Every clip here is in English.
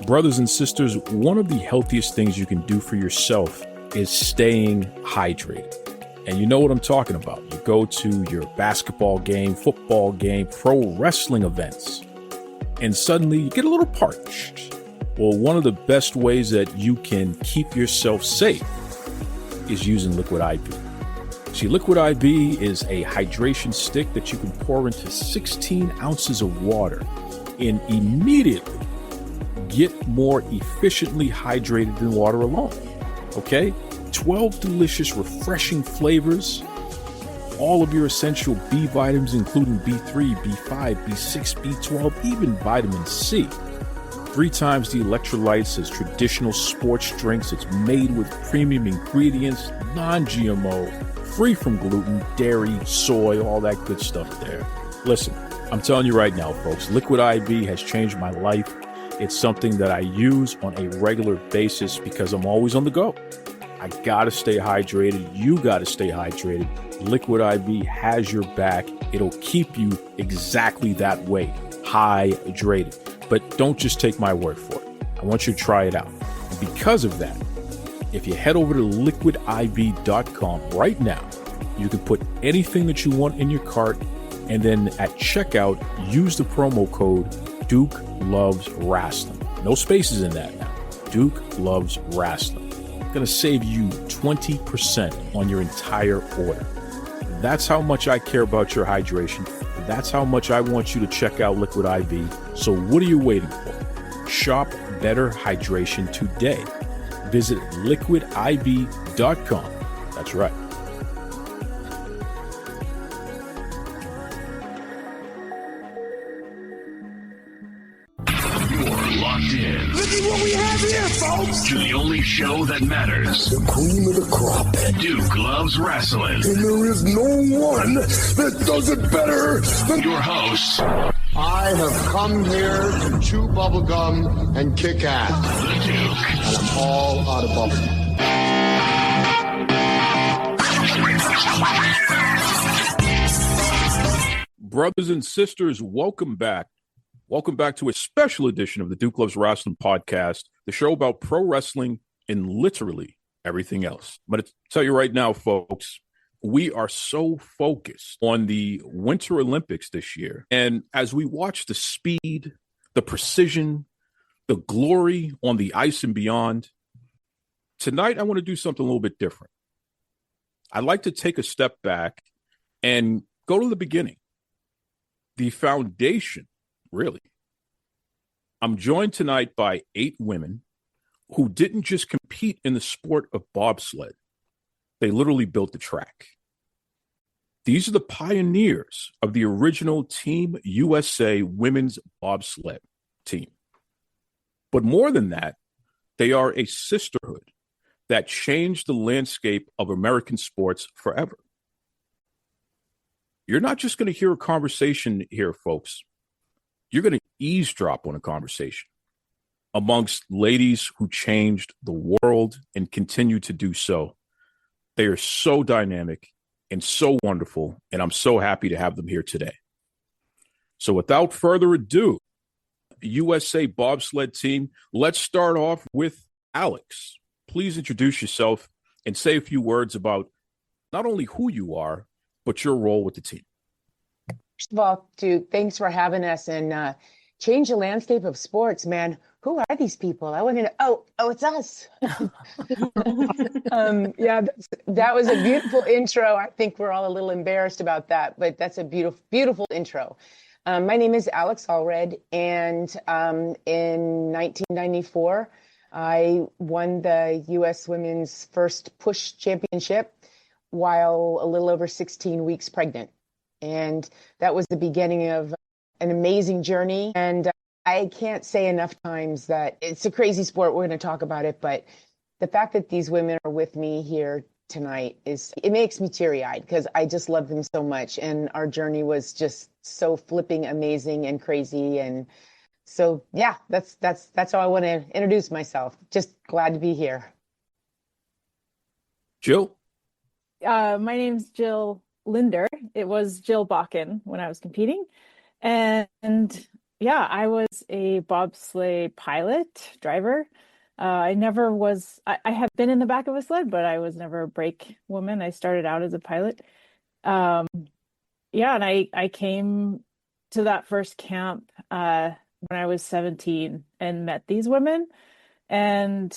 Brothers and sisters, one of the healthiest things you can do for yourself is staying hydrated. And you know what I'm talking about. You go to your basketball game, football game, pro wrestling events, and suddenly you get a little parched. Well, one of the best ways that you can keep yourself safe is using Liquid IV. See, Liquid IV is a hydration stick that you can pour into 16 ounces of water and immediately get more efficiently hydrated than water alone. Okay? 12 delicious, refreshing flavors, all of your essential B vitamins, including B3, B5, B6, B12, even vitamin C. 3 times the electrolytes as traditional sports drinks. It's made with premium ingredients, non-GMO, free from gluten, dairy, soy, all that good stuff there. Listen, I'm telling you right now, folks, Liquid IV has changed my life. It's something that I use on a regular basis because I'm always on the go. I gotta stay hydrated. You gotta stay hydrated. Liquid IV has your back. It'll keep you exactly that way, hydrated. But don't just take my word for it. I want you to try it out. And because of that, if you head over to liquidiv.com right now, you can put anything that you want in your cart, and then at checkout, use the promo code Duke Loves Rasslin. No spaces in that now. Duke Loves Rasslin. Going to save you 20% on your entire order. That's how much I care about your hydration. That's how much I want you to check out Liquid IV. So what are you waiting for? Shop better hydration today. Visit liquidiv.com. That's right. Look at what we have here, folks! To the only show that matters. The cream of the crop. Duke Loves Rasslin. And there is no one that does it better than your hosts. I have come here to chew bubblegum and kick ass. The Duke. And I'm all out of bubblegum. Brothers and sisters, welcome back. Welcome back to a special edition of the Duke Loves Rasslin podcast, the show about pro wrestling and literally everything else. I'm going to tell you right now, folks, we are so focused on the Winter Olympics this year. And as we watch the speed, the precision, the glory on the ice and beyond, tonight I want to do something a little bit different. I'd like to take a step back and go to the beginning, the foundation. Really. I'm joined tonight by 8 women who didn't just compete in the sport of bobsled. They literally built the track. These are the pioneers of the original Team USA women's bobsled team. But more than that, they are a sisterhood that changed the landscape of American sports forever. You're not just going to hear a conversation here, folks. You're going to eavesdrop on a conversation amongst ladies who changed the world and continue to do so. They are so dynamic and so wonderful, and I'm so happy to have them here today. So without further ado, USA bobsled team, let's start off with Alex. Please introduce yourself and say a few words about not only who you are, but your role with the team. First of all, Duke, thanks for having us and change the landscape of sports, man. Who are these people? I want to know. Oh, it's us. Yeah, that was a beautiful intro. I think we're all a little embarrassed about that, but that's a beautiful, beautiful intro. My name is Alex Allred, and in 1994, I won the U.S. Women's first push championship while a little over 16 weeks pregnant. And that was the beginning of an amazing journey. And I can't say enough times that it's a crazy sport. We're going to talk about it. But the fact that these women are with me here tonight it makes me teary-eyed because I just love them so much. And our journey was just so flipping amazing and crazy. And so, yeah, that's how I want to introduce myself. Just glad to be here. Jill? My name's Jill Linder. It was Jill Bakken when I was competing. And Yeah, I was a bobsleigh pilot driver. I never was, I have been in the back of a sled, but I was never a brake woman. I started out as a pilot. Um, yeah, and I came to that first camp when I was 17 and met these women. And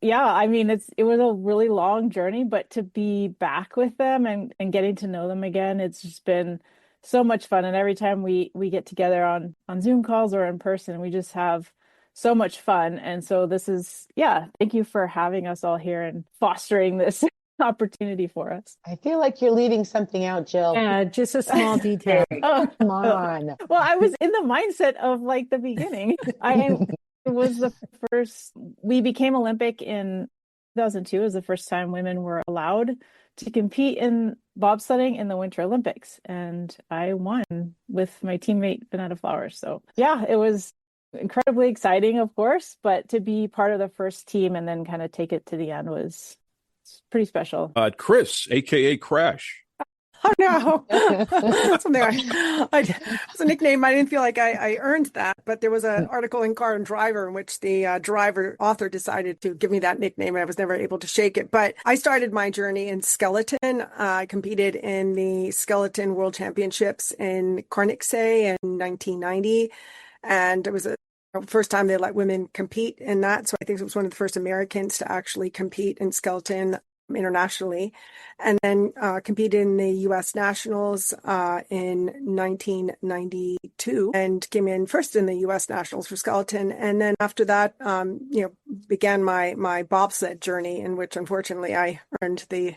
yeah, I mean it was a really long journey, but to be back with them and getting to know them again, it's just been so much fun. And every time we get together on Zoom calls or in person, we just have so much fun. And so this is, yeah, thank you for having us all here and fostering this opportunity for us. I feel like you're leaving something out, Jill. Yeah, just a small detail. Oh, Come on. well, I was in the mindset of like the beginning. I it was the first, we became Olympic in 2002. It was the first time women were allowed to compete in bobsledding in the Winter Olympics. And I won with my teammate, Vanetta Flowers. So yeah, it was incredibly exciting, of course, but to be part of the first team and then kind of take it to the end was pretty special. Chris, aka Crash. Oh no, something it's a nickname. I didn't feel like I earned that, but there was an article in Car and Driver in which the author decided to give me that nickname. I was never able to shake it, but I started my journey in skeleton. I competed in the skeleton world championships in Cornixay in 1990, and it was the first time they let women compete in that. So I think it was one of the first Americans to actually compete in skeleton internationally, and then competed in the U.S. Nationals in 1992 and came in first in the U.S. Nationals for skeleton. And then after that, began my bobsled journey, in which unfortunately I earned the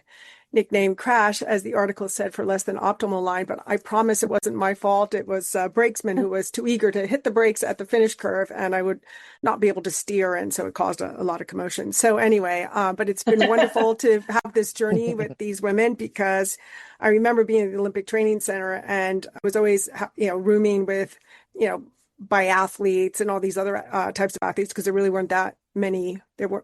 nickname Crash, as the article said, for less than optimal line. But I promise it wasn't my fault. It was a brakesman who was too eager to hit the brakes at the finish curve, and I would not be able to steer. And so it caused a lot of commotion. So anyway, but it's been wonderful to have this journey with these women, because I remember being at the Olympic Training Center, and I was always, rooming with, biathletes and all these other types of athletes, because there really weren't that many.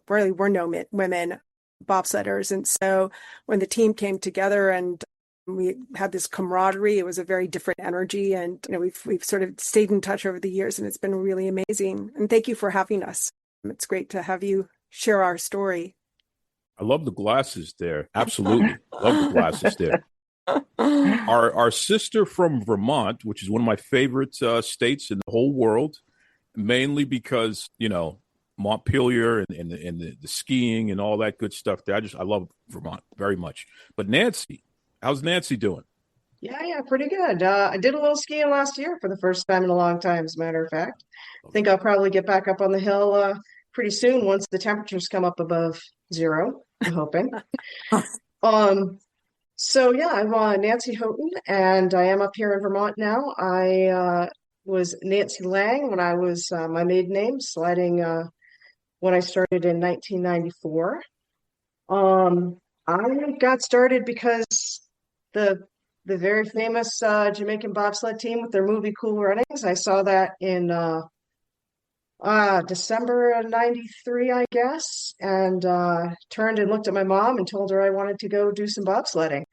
Really were no women bobsledders. And so when the team came together and we had this camaraderie, it was a very different energy. And we've sort of stayed in touch over the years, and it's been really amazing. And thank you for having us. It's great to have you share our story. I love the glasses there. Absolutely. Love the glasses there. Our sister from Vermont, which is one of my favorite states in the whole world, mainly because, Montpelier and the skiing and all that good stuff there. I love Vermont very much. But Nancy, how's Nancy doing? Yeah, pretty good. I did a little skiing last year for the first time in a long time, as a matter of fact. I think I'll probably get back up on the hill pretty soon once the temperatures come up above zero, I'm hoping. So yeah, I'm Nancy Houghton, and I am up here in Vermont now. I was Nancy Lang when I was my maiden name, sliding when I started in 1994. I got started because the very famous Jamaican bobsled team with their movie Cool Runnings. I saw that in December of 93, I guess, and turned and looked at my mom and told her I wanted to go do some bobsledding.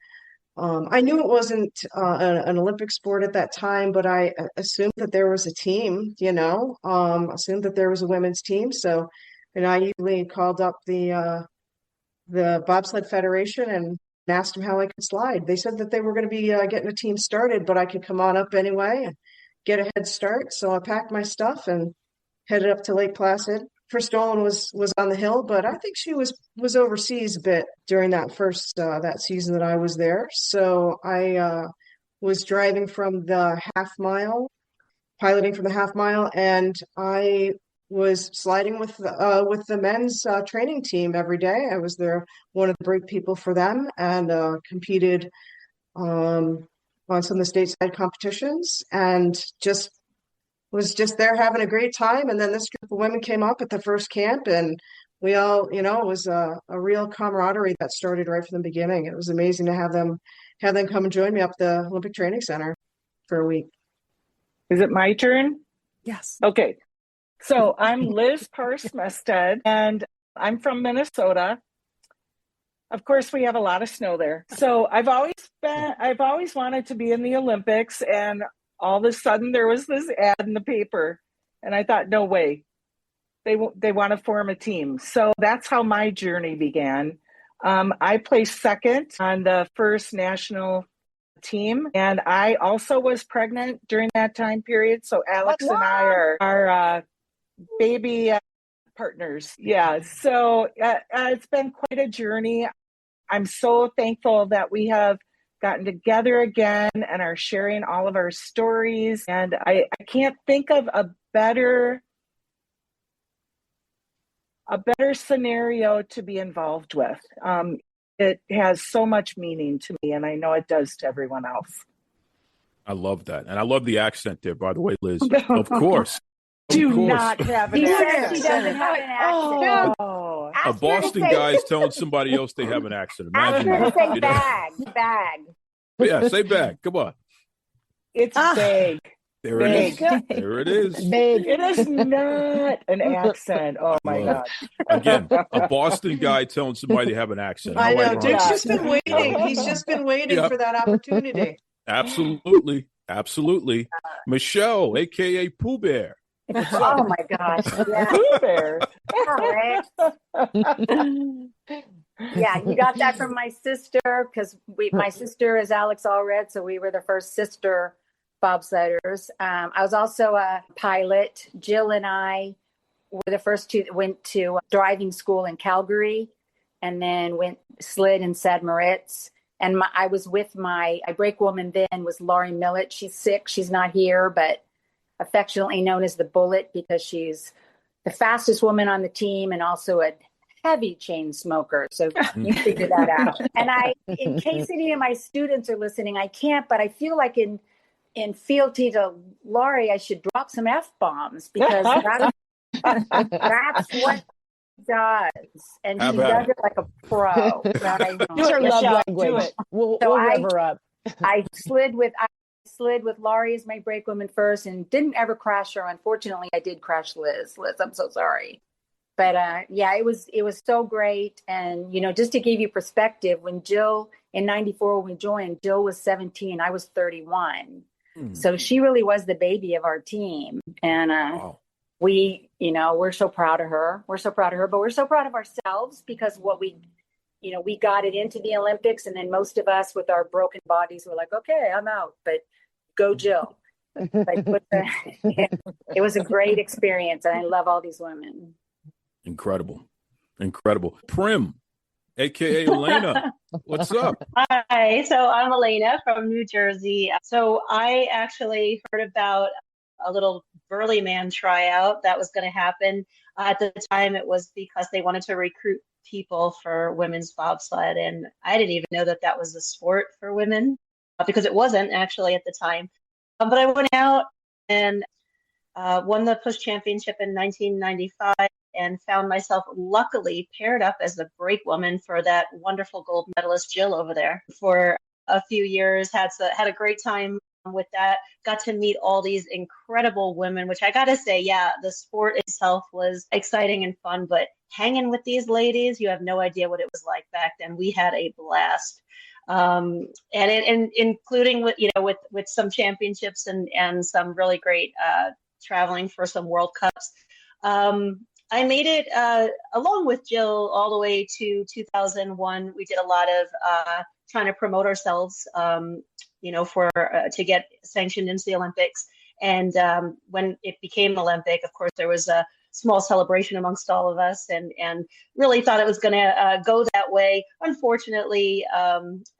I knew it wasn't an Olympic sport at that time, but I assumed that there was a team, assumed that there was a women's team. So, and I usually called up the Bobsled Federation and asked them how I could slide. They said that they were going to be getting a team started, but I could come on up anyway and get a head start. So I packed my stuff and headed up to Lake Placid. First Dolan was on the hill, but I think she was overseas a bit during that first that season that I was there. So I was driving from the half mile, piloting from the half mile, and I was sliding with the men's training team every day. I was there, one of the brake people for them, and competed on some of the stateside competitions, and was just there having a great time. And then this group of women came up at the first camp, and we all, it was a real camaraderie that started right from the beginning. It was amazing to have them come and join me up at the Olympic Training Center for a week. Is it my turn? Yes. Okay. So I'm Liz Parse-Mested, and I'm from Minnesota. Of course, we have a lot of snow there. So I've always wanted to be in the Olympics, and all of a sudden there was this ad in the paper, and I thought, no way, they want to form a team. So that's how my journey began. I placed second on the first national team, and I also was pregnant during that time period. So Alex and I are baby partners. Yeah. So it's been quite a journey. I'm so thankful that we have gotten together again and are sharing all of our stories. And I can't think of a better scenario to be involved with. It has so much meaning to me, and I know it does to everyone else. I love that. And I love the accent there, by the way, Liz. Of course. Not have an accent. She doesn't have an accent. Oh. A Boston guy is telling somebody else they have an accent. Imagine I was going to that. say bag. Yeah, say bag. Come on. It's big. There it is. There it is. Big. It is not an accent. Oh my God. Again, a Boston guy telling somebody they have an accent. I know. ironic. Duke's just been waiting. He's just been waiting Yep. for that opportunity. Absolutely. Absolutely. Michelle, a.k.a. Pooh Bear. What's up? Oh my gosh. Yeah. Pooh Bear. All right. Yeah, you got that from my sister because my sister is Alex Allred, so we were the first sister bobsledders. I was also a pilot. Jill and I were the first two that went to driving school in Calgary, and then slid in Sad Moritz. And I was with my brakewoman then was Laurie Millett. She's sick. She's not here, but affectionately known as the Bullet because she's the fastest woman on the team and also a heavy chain smoker. So you figure that out. And in case any of my students are listening, I can't, but I feel like in fealty to Laurie, I should drop some F-bombs because that's what he does. And she does it like a pro. Right? It's her love language. We'll rev her up. I slid with Laurie as my brakewoman first and didn't ever crash her. Unfortunately, I did crash Liz. Liz, I'm so sorry. But yeah, it was so great. And, just to give you perspective, when Jill in 94, when we joined, Jill was 17, I was 31. So she really was the baby of our team. And Wow. we're so proud of her. We're so proud of her, but we're so proud of ourselves because we got it into the Olympics. And then most of us with our broken bodies were like, okay, I'm out, but go Jill. But it was a great experience. And I love all these women. Incredible. Prim, a.k.a. Elena. What's up? Hi, so I'm Elena from New Jersey. So I actually heard about a little Burly Man tryout that was going to happen. At the time, it was because they wanted to recruit people for women's bobsled. And I didn't even know that was a sport for women because it wasn't actually at the time. But I went out and won the push championship in 1995 and found myself luckily paired up as the brakewoman for that wonderful gold medalist Jill over there for a few years. Had a great time with that. Got to meet all these incredible women, which I got to say, yeah, the sport itself was exciting and fun, but hanging with these ladies, you have no idea what it was like back then. We had a blast. And including with some championships and some really great traveling for some World Cups. I made it along with Jill all the way to 2001. We did a lot of trying to promote ourselves, to get sanctioned into the Olympics. And when it became Olympic, of course, there was a small celebration amongst all of us and really thought it was going to go that way. Unfortunately,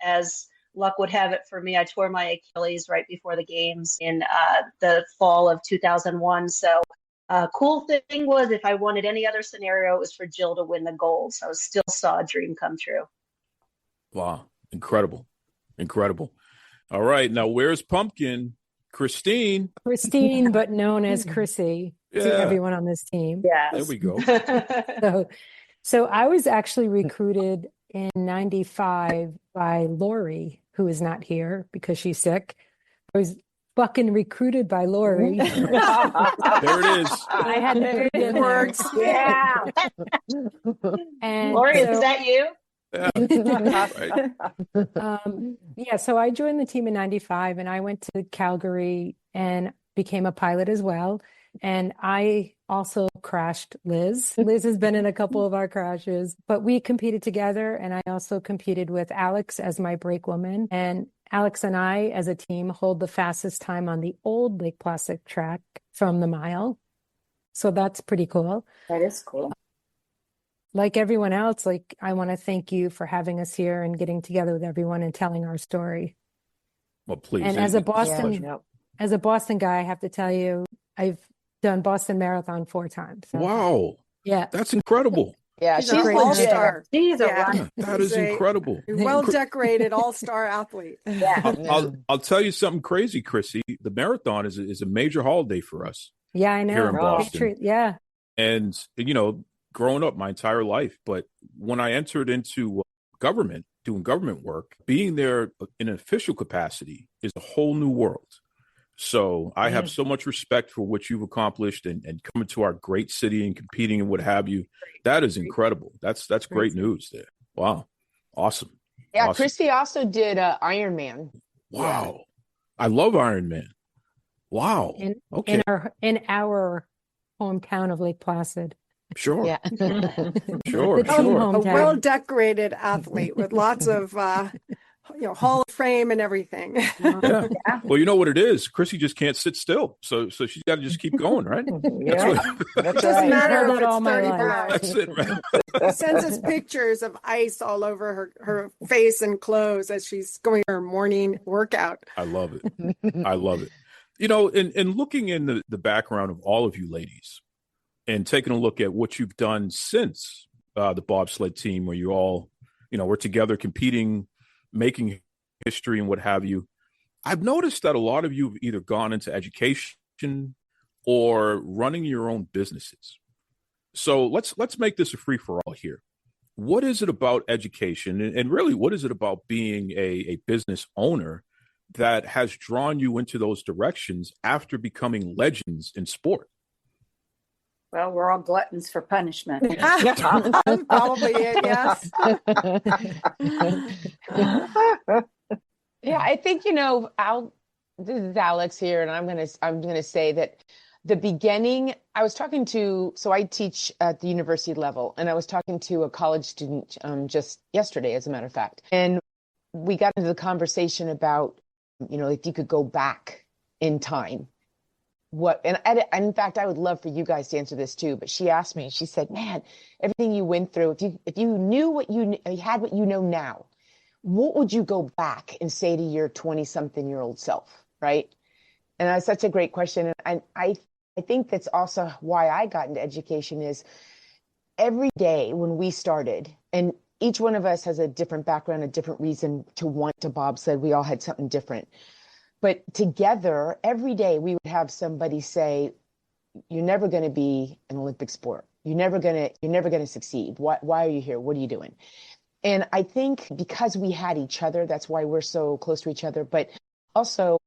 as luck would have it for me, I tore my Achilles right before the games in the fall of 2001. So cool thing was if I wanted any other scenario, it was for Jill to win the gold. So I still saw a dream come true. Wow. Incredible. All right. Now, where's Pumpkin? Christine, but known as Chrissy to everyone on this team. Yes. There we go. So I was actually recruited in 95 by Lori, who is not here because she's sick. I was fucking recruited by Lori. There it is. I had the good words. Yeah. And Lori, is that you? Yeah, right. Yeah, so I joined the team in 95 and I went to Calgary and became a pilot as well. And I also crashed Liz. Liz has been in a couple of our crashes, but we competed together. And I also competed with Alex as my brake woman. And Alex and I, as a team, hold the fastest time on the old Lake Placid track from the mile. So that's pretty cool. That is cool. Like everyone else, like I want to thank you for having us here and getting together with everyone and telling our story. Well, please. And as a Boston guy, I have to tell you, I've done Boston Marathon 4 times. So. Wow. Yeah. That's incredible. Yeah, she's an all-star. She's a Yeah, that is incredible. Well-decorated all-star athlete. Yeah. I'll tell you something crazy, Chrissy. The marathon is a major holiday for us. Yeah, I know. Here in Boston. Yeah. And, growing up my entire life. But when I entered into government, doing government work, being there in an official capacity is a whole new world. So I have so much respect for what you've accomplished and coming to our great city and competing and what have you. That is incredible. That's great news there. Wow. Awesome. Yeah, awesome. Christy also did Ironman. Wow. I love Ironman. Wow. In our hometown of Lake Placid. Sure. Yeah. Sure. A well-decorated athlete with lots of Hall of Fame and everything. Yeah. Well, you know what it is. Chrissy just can't sit still, so she's got to just keep going, right? Yeah. It doesn't matter if it's 30 below. That's it, right? Sends us pictures of ice all over her face and clothes as she's going her morning workout. I love it. I love it. In looking in the background of all of you ladies and taking a look at what you've done since the bobsled team, where you all, were together competing, making history and what have you, I've noticed that a lot of you have either gone into education or running your own businesses. So let's make this a free for all here. What is it about education and really what is it about being a business owner that has drawn you into those directions after becoming legends in sport? Well, we're all gluttons for punishment. Probably it, yes. Yeah, I think, this is Alex here, and I'm gonna say that the beginning, so I teach at the university level, and I was talking to a college student just yesterday, as a matter of fact. And we got into the conversation about, if you could go back in time, in fact, I would love for you guys to answer this too, but she asked me, she said, man, everything you went through, if you knew what you had, what you know now, what would you go back and say to your 20-something-year-old self, right? And that's such a great question. And I think that's also why I got into education is every day when we started, and each one of us has a different background, a different reason to want to bobsled. We all had something different. But together, every day we would have somebody say, you're never going to be an Olympic sport. You're never going to succeed. Why are you here? What are you doing? And I think because we had each other, that's why we're so close to each other. But also,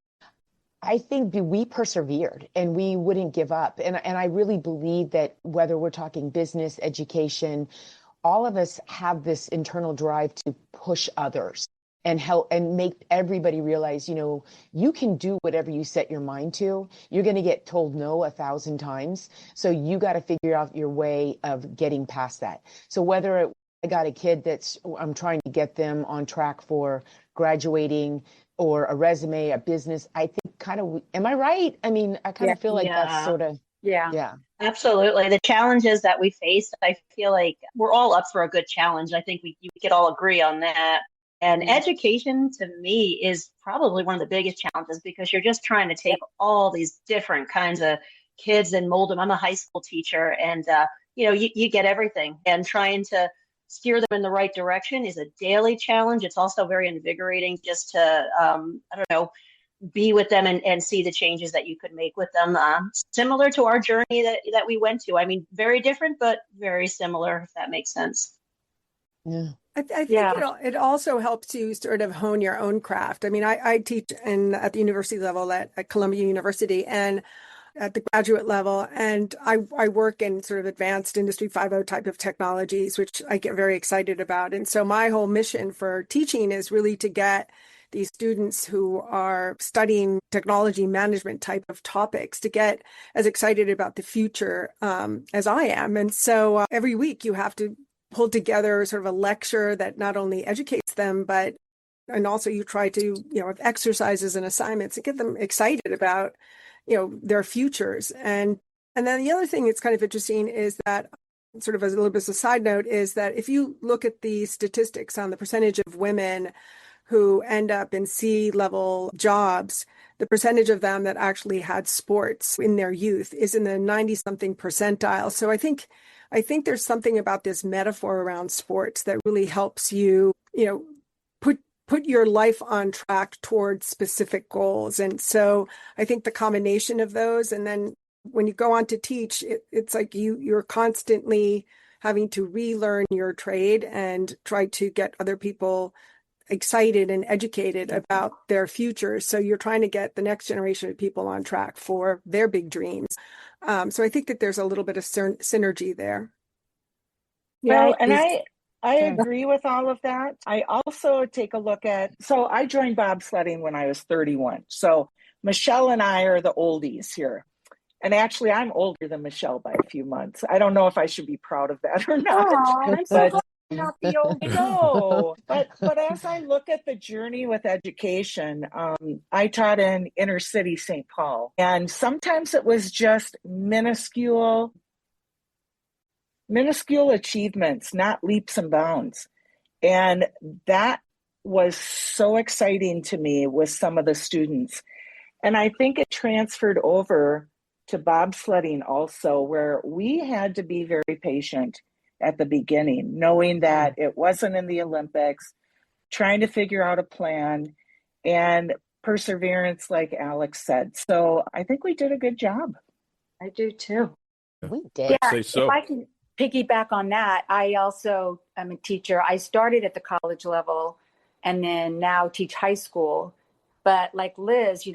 I think we persevered and we wouldn't give up. And I really believe that whether we're talking business, education, all of us have this internal drive to push others and help and make everybody realize, you can do whatever you set your mind to. You're going to get told no 1,000 times. So you got to figure out your way of getting past that. So whether I got a kid I'm trying to get them on track for graduating or a resume, a business, I think am I right? I mean, I kind of feel like that's sort of. Yeah, absolutely. The challenges that we faced, I feel like we're all up for a good challenge. I think you could all agree on that. And education to me is probably one of the biggest challenges because you're just trying to take all these different kinds of kids and mold them. I'm a high school teacher and, you get everything, and trying to steer them in the right direction is a daily challenge. It's also very invigorating just to, be with them and see the changes that you could make with them. Similar to our journey that we went to. I mean, very different, but very similar, if that makes sense. Yeah. I think it also helps you sort of hone your own craft. I mean, I teach at the university level at Columbia University, and at the graduate level. And I work in sort of advanced Industry 5.0 type of technologies, which I get very excited about. And so my whole mission for teaching is really to get these students who are studying technology management type of topics to get as excited about the future as I am. And so every week you have to pull together sort of a lecture that not only educates them, and also you try to, have exercises and assignments to get them excited about, their futures. And then the other thing that's kind of interesting is that, sort of as a little bit of a side note, is that if you look at the statistics on the percentage of women who end up in C-level jobs, the percentage of them that actually had sports in their youth is in the 90-something percentile. So I think there's something about this metaphor around sports that really helps you, put your life on track towards specific goals. And so I think the combination of those, and then when you go on to teach, it's like you're constantly having to relearn your trade and try to get other people excited and educated about their future. So you're trying to get the next generation of people on track for their big dreams. So I think that there's a little bit of synergy there. Well, and I agree with all of that. I also take a look at, so I joined bobsledding when I was 31. So Michelle and I are the oldies here. And actually, I'm older than Michelle by a few months. I don't know if I should be proud of that or not. I'm so glad you're not the old. No, but as I look at the journey with education, I taught in inner city St. Paul, and sometimes it was just minuscule achievements, not leaps and bounds. And that was so exciting to me with some of the students. And I think it transferred over to bobsledding also, where we had to be very patient at the beginning, knowing that it wasn't in the Olympics, trying to figure out a plan, and perseverance, like Alex said. So I think we did a good job. I do too. We did. Yeah, say so. if I can piggyback on that, I also am a teacher. I started at the college level and then now teach high school. But like Liz,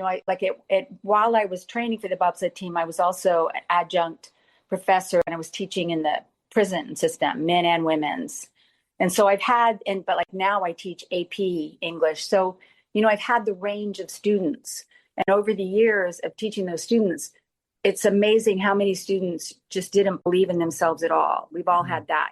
while I was training for the bobsled team, I was also an adjunct professor and I was teaching in the prison system, men and women's. And so now I teach AP English. So, I've had the range of students. And over the years of teaching those students, it's amazing how many students just didn't believe in themselves at all. We've all had that,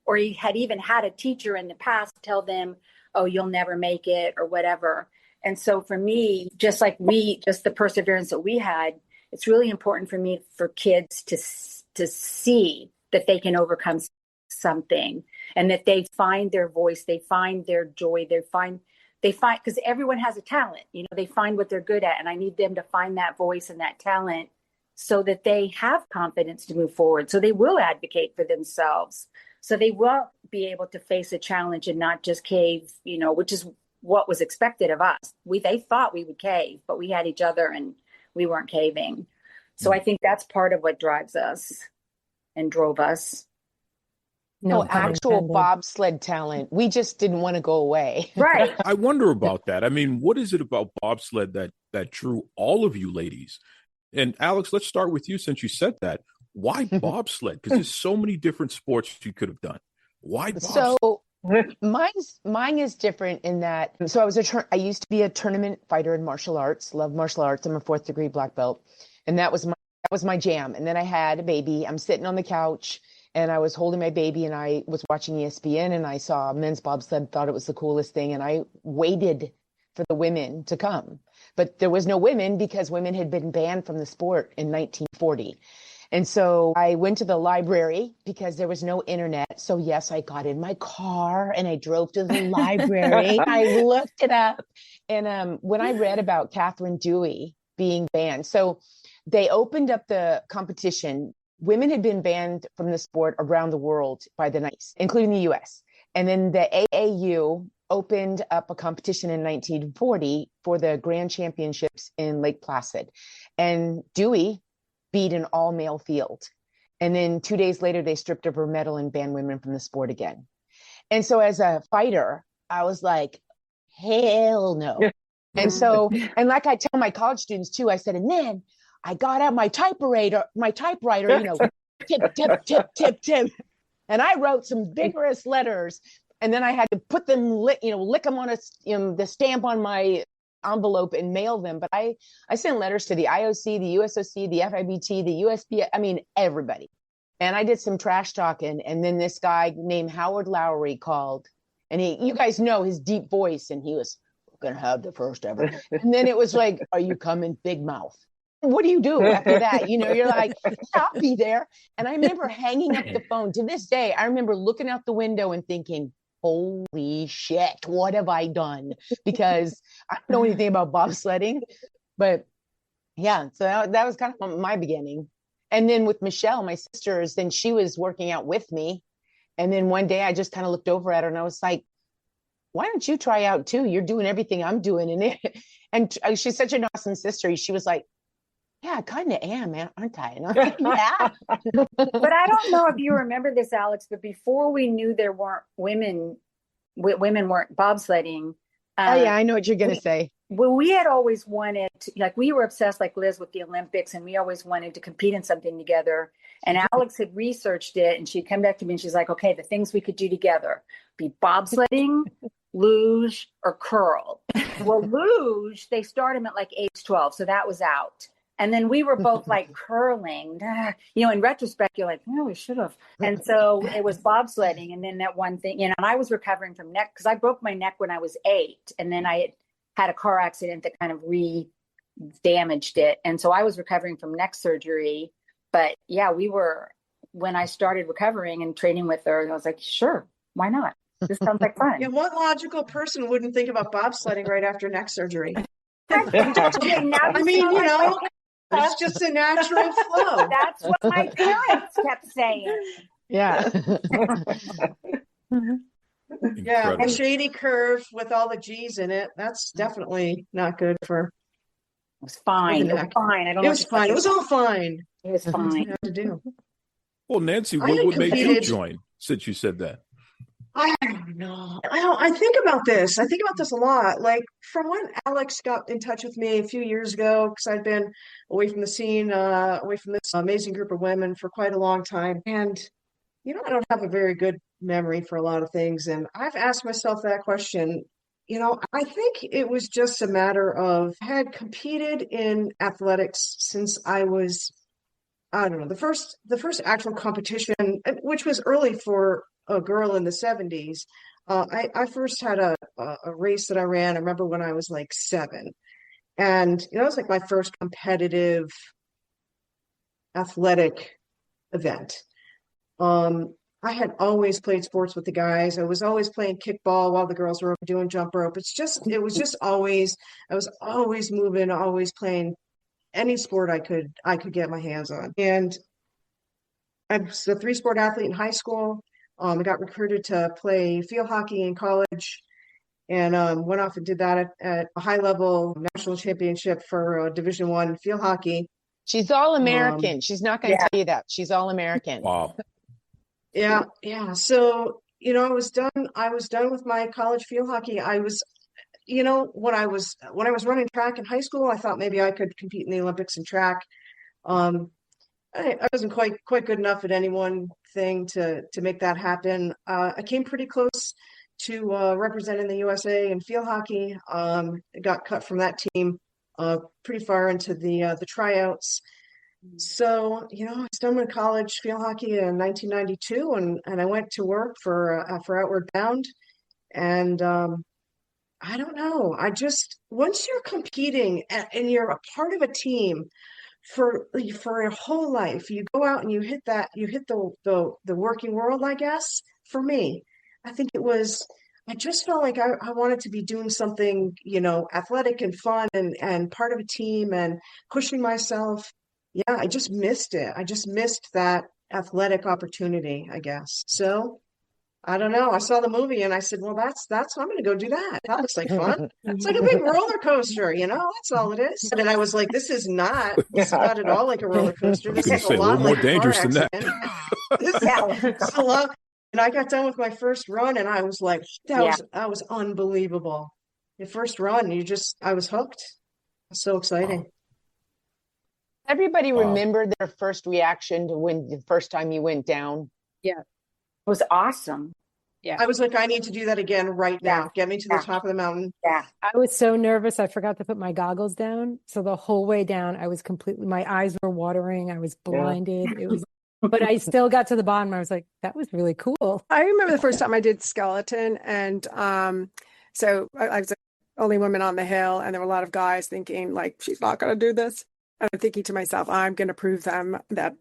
or you had even had a teacher in the past tell them, oh, you'll never make it or whatever. And so for me, just the perseverance that we had, it's really important for me for kids to see that they can overcome something and that they find their voice, they find their joy, they find, because everyone has a talent, they find what they're good at. And I need them to find that voice and that talent so that they have confidence to move forward. So they will advocate for themselves. So they will be able to face a challenge and not just cave, which is what was expected of us. They thought we would cave, but we had each other and we weren't caving. So I think that's part of what drives us and drove us. No, actual bobsled talent. We just didn't want to go away. Right. I wonder about that. I mean, what is it about bobsled that drew all of you ladies? And Alex, let's start with you since you said that. Why bobsled? Because there's so many different sports you could have done. Why bobsled? So mine is different in that. So I used to be a tournament fighter in martial arts. Love martial arts. I'm a 4th degree black belt, and that was my jam. And then I had a baby. I'm sitting on the couch. And I was holding my baby and I was watching ESPN and I saw men's bobsled, thought it was the coolest thing. And I waited for the women to come. But there was no women because women had been banned from the sport in 1940. And so I went to the library because there was no internet. So yes, I got in my car and I drove to the library. I looked it up. And when I read about Catherine Dewey being banned, so they opened up the competition. Women had been banned from the sport around the world by the 90s, including the US. And then the AAU opened up a competition in 1940 for the Grand Championships in Lake Placid. And Dewey beat an all-male field. And then 2 days later, they stripped of her medal and banned women from the sport again. And so as a fighter, I was like, hell no. And so, and like I tell my college students too, I said, and then I got out my typewriter, tip, tip, tip, tip, tip. And I wrote some vigorous letters. And then I had to put them, lick them on the stamp on my envelope and mail them. But I sent letters to the IOC, the USOC, the FIBT, the USB, I mean, everybody. And I did some trash talking. And then this guy named Howard Lowry called. And you guys know his deep voice. And he was going to have the first ever. And then it was like, are you coming, big mouth? What do you do after that? You're like, yeah, I'll be there. And I remember hanging up the phone. To this day, I remember looking out the window and thinking, holy shit, what have I done? Because I don't know anything about bobsledding. But yeah, so that was kind of my beginning. And then with Michelle, my sisters, then she was working out with me. And then one day I just kind of looked over at her and I was like, why don't you try out too? You're doing everything I'm doing. And she's such an awesome sister. She was like, yeah, I kind of am, man, aren't I? And I'm like, yeah. But I don't know if you remember this, Alex, but before we knew there weren't women weren't bobsledding. Oh, yeah, I know what you're going to say. Well, we had always wanted to, like, we were obsessed, like Liz, with the Olympics, and we always wanted to compete in something together. And Alex had researched it, and she'd come back to me and she's like, okay, the things we could do together be bobsledding, luge, or curl. Well, luge, they start them at like age 12, so that was out. And then we were both like curling, in retrospect, you're like, no, we should have. And so it was bobsledding. And then that one thing, and I was recovering from neck because I broke my neck when I was 8. And then I had a car accident that kind of re-damaged it. And so I was recovering from neck surgery. But yeah, when I started recovering and training with her, I was like, sure, why not? This sounds like fun. Yeah, what logical person wouldn't think about bobsledding right after neck surgery? I mean, it's just a natural flow. That's what my parents kept saying. Yeah. Yeah, a shady curve with all the G's in it. That's definitely not good for. It was fine. It was fine. I don't know. It was fine. It was all fine. It was fine. To do. Well, Nancy, what made you join since you said that? I don't know. I think about this. I think about this a lot. Like from when Alex got in touch with me a few years ago, because I'd been away from the scene, away from this amazing group of women for quite a long time. And, I don't have a very good memory for a lot of things. And I've asked myself that question. I think it was just a matter of I had competed in athletics since I was, I don't know, the first actual competition, which was early for a girl in the 70s. I first had a race that I ran. I remember when I was like 7, and it was like my first competitive athletic event. I had always played sports with the guys. I was always playing kickball while the girls were doing jump rope. I was always moving, always playing any sport I could get my hands on. And I was a 3-sport athlete in high school. I got recruited to play field hockey in college, and went off and did that at a high-level national championship for Division I field hockey. She's all American. She's not going to tell you that. She's all American. Wow. Yeah. So I was done. I was done with my college field hockey. I was, when I was running track in high school, I thought maybe I could compete in the Olympics in track. I wasn't quite good enough at any one thing to make that happen. I came pretty close to representing the USA in field hockey. Got cut from that team pretty far into the tryouts. So, I was done with college field hockey in 1992, and I went to work for Outward Bound. And I don't know. Once you're competing and you're a part of a team for your whole life, you go out and you hit the working world, I guess. For me, I think I just felt like I wanted to be doing something, athletic and fun and part of a team and pushing myself. Yeah, I just missed it. I just missed that athletic opportunity, I guess. So I don't know. I saw the movie and I said, well, that's I'm going to go do that. That looks like fun. It's like a big roller coaster, that's all it is. And then I was like, this is not at all like a roller coaster. This is a lot more like dangerous than that. This is a lot. And I got done with my first run and I was like, that was unbelievable. The first run, I was hooked. So exciting. Everybody Wow. remember their first reaction to when the first time you went down? Yeah. It was awesome. I was like, I need to do that again right now. Get me to the top of the mountain. Yeah. I was so nervous, I forgot to put my goggles down. So the whole way down, I was completely, my eyes were watering. I was blinded. It was, but I still got to the bottom. I was like, that was really cool. I remember the first time I did skeleton, and so I was the only woman on the hill, and there were a lot of guys thinking like, she's not going to do this. And I'm thinking to myself, I'm going to prove them that,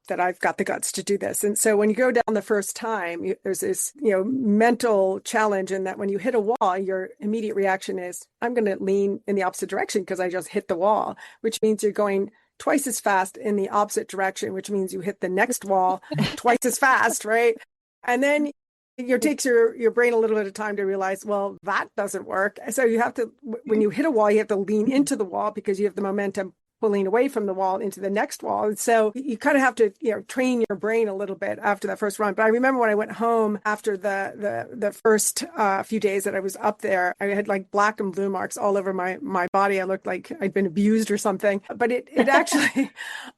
that I've got the guts to do this. And so when you go down the first time, there's this, mental challenge in that when you hit a wall, your immediate reaction is, I'm going to lean in the opposite direction because I just hit the wall, which means you're going twice as fast in the opposite direction, which means you hit the next wall twice as fast, right? And then it takes your brain a little bit of time to realize, well, that doesn't work. So you have to, when you hit a wall, you have to lean into the wall because you have the momentum pulling away from the wall into the next wall. And so you kind of have to, train your brain a little bit after that first run. But I remember when I went home after the first few days that I was up there, I had like black and blue marks all over my body. I looked like I'd been abused or something. But it actually,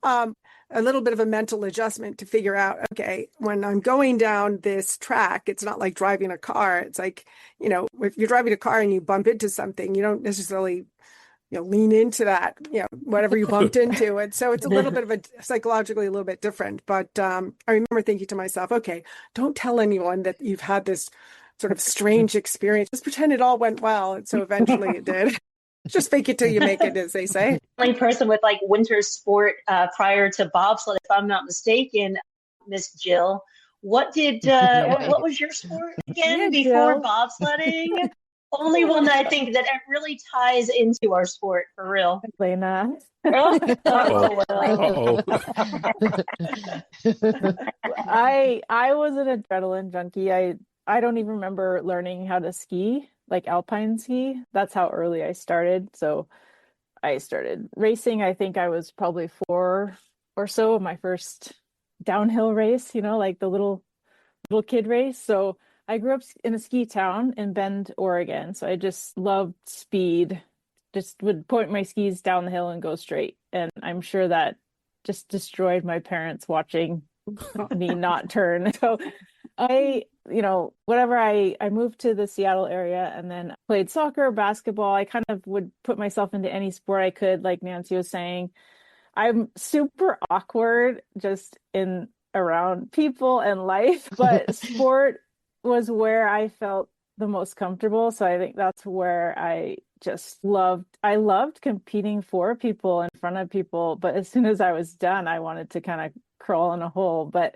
a little bit of a mental adjustment to figure out, okay, when I'm going down this track, it's not like driving a car. It's like, if you're driving a car and you bump into something, you don't necessarily lean into that, whatever you bumped into. And so it's a little bit of a psychologically a little bit different. But I remember thinking to myself, okay, don't tell anyone that you've had this sort of strange experience. Just pretend it all went well. And so eventually it did. Just fake it till you make it, as they say. Only person with like winter sport prior to bobsled, if I'm not mistaken, Miss Jill. What was your sport again before bobsledding? Only one that I think that it really ties into our sport for real. Lena. I was an adrenaline junkie. I don't even remember learning how to ski, like alpine ski. That's how early I started. So I started racing. I think I was probably 4 or so, my first downhill race, like the little kid race. So I grew up in a ski town in Bend, Oregon. So I just loved speed. Just would point my skis down the hill and go straight. And I'm sure that just destroyed my parents watching me not turn. So I moved to the Seattle area and then played soccer, basketball. I kind of would put myself into any sport I could, like Nancy was saying. I'm super awkward just in around people and life, but sport was where I felt the most comfortable. So I think that's where I loved competing for people, in front of people. But as soon as I was done, I wanted to kind of crawl in a hole. But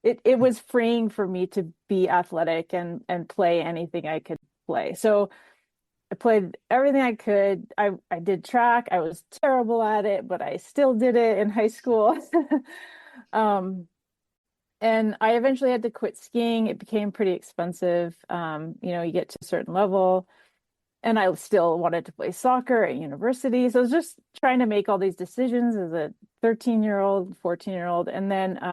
it was freeing for me to be athletic and play anything I could play. So I played everything I could. I did track. I was terrible at it, but I still did it in high school. And I eventually had to quit skiing. It became pretty expensive. You get to a certain level, and I still wanted to play soccer at university. So I was just trying to make all these decisions as a 13-year-old, 14-year-old. And then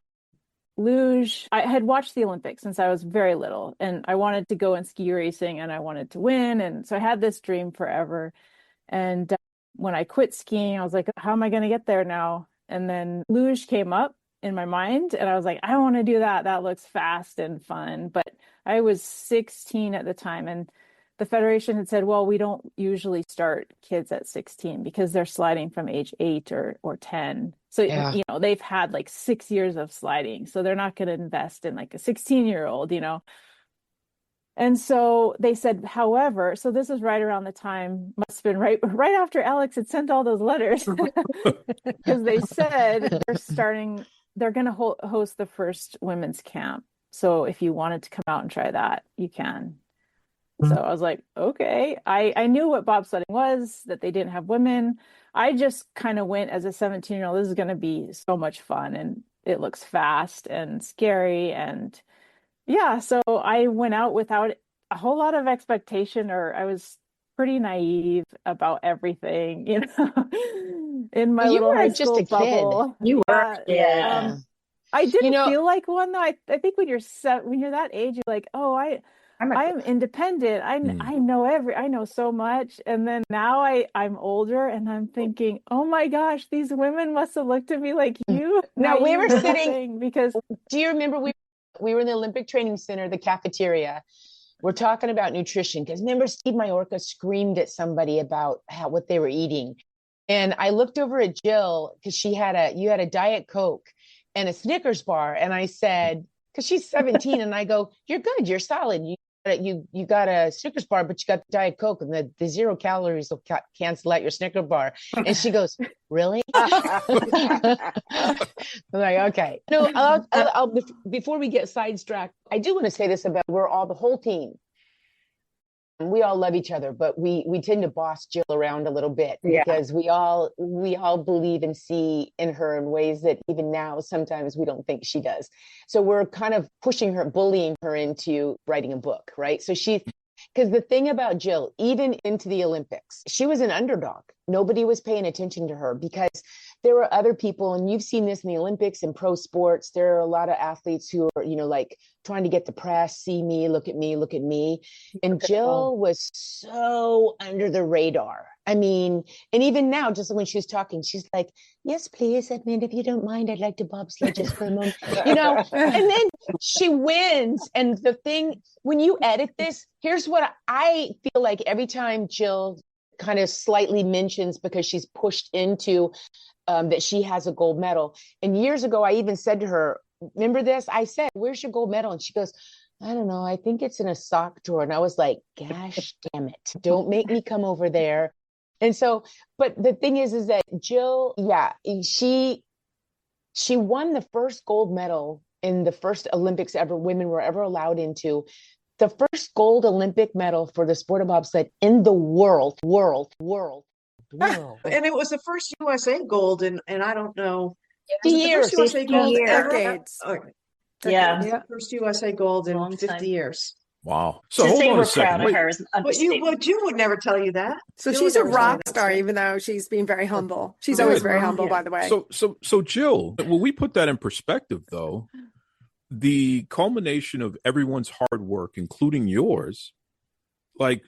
luge, I had watched the Olympics since I was very little, and I wanted to go in ski racing and I wanted to win. And so I had this dream forever. And when I quit skiing, I was like, how am I going to get there now? And then luge came up in my mind, and I was like, I want to do that. That looks fast and fun. But I was 16 at the time, and the Federation had said, well, we don't usually start kids at 16 because they're sliding from age 8 or 10. So, they've had like 6 years of sliding. So they're not going to invest in like a 16-year-old, And so they said, however, so this is right around the time, must have been right after Alex had sent all those letters, because they said they're going to host the first women's camp. So if you wanted to come out and try that, you can. So I was like, okay. I knew what bobsledding was, that they didn't have women. I just kind of went as a 17-year-old, this is going to be so much fun, and it looks fast and scary. And yeah, so I went out without a whole lot of expectation, or I was pretty naive about everything, in my little high school bubble. You were, yeah. I didn't feel like one though. I think when you're that age, you're like, oh, I'm independent. I know so much. And then now I'm older and I'm thinking, oh my gosh, these women must have looked at me like you. No, we were little sitting thing, because do you remember we were in the Olympic Training Center, the cafeteria. We're talking about nutrition because remember Steve Majorca screamed at somebody about what they were eating. And I looked over at Jill because you had a Diet Coke and a Snickers bar. And I said, because she's 17, and I go, you're good, you're solid. You got a Snickers bar, but you got the Diet Coke, and the 0 calories will cancel out your Snickers bar. And she goes, really? I'm like, okay. No, I'll before we get sidetracked, I do want to say this about the whole team. We all love each other, but we tend to boss Jill around a little bit because we all believe and see in her in ways that even now sometimes we don't think she does. So we're kind of pushing her, bullying her into writing a book, right? So because the thing about Jill, even into the Olympics, she was an underdog. Nobody was paying attention to her because there were other people, and you've seen this in the Olympics and pro sports. There are a lot of athletes who are, like trying to get the press, see me, look at me, look at me. And Jill was so under the radar. I mean, and even now, just when she was talking, she's like, yes, please, Edmund, if you don't mind, I'd like to bobsled just for a moment, and then she wins. And the thing, when you edit this, here's what I feel like every time Jill kind of slightly mentions, because she's pushed into that she has a gold medal. And years ago, I even said to her, remember this? I said, where's your gold medal? And she goes, I don't know. I think it's in a sock drawer. And I was like, gosh, damn it. Don't make me come over there. And so, but the thing is that Jill, she won the first gold medal in the first Olympics women were ever allowed into. The first gold Olympic medal for the sport of bobsled in the world. And it was the first USA gold and I don't know. 50 years. 50 gold ever? Decades. Yeah. First USA gold in 50 years. Wow. So to hold say on we're a second. proud of her is an understatement. But Jill would never tell you that. So Jill she's would a never tell you rock that, star, Steve. even though she's being very humble. She's always very humble, by the way. So Jill, when we put that in perspective, though, the culmination of everyone's hard work, including yours, like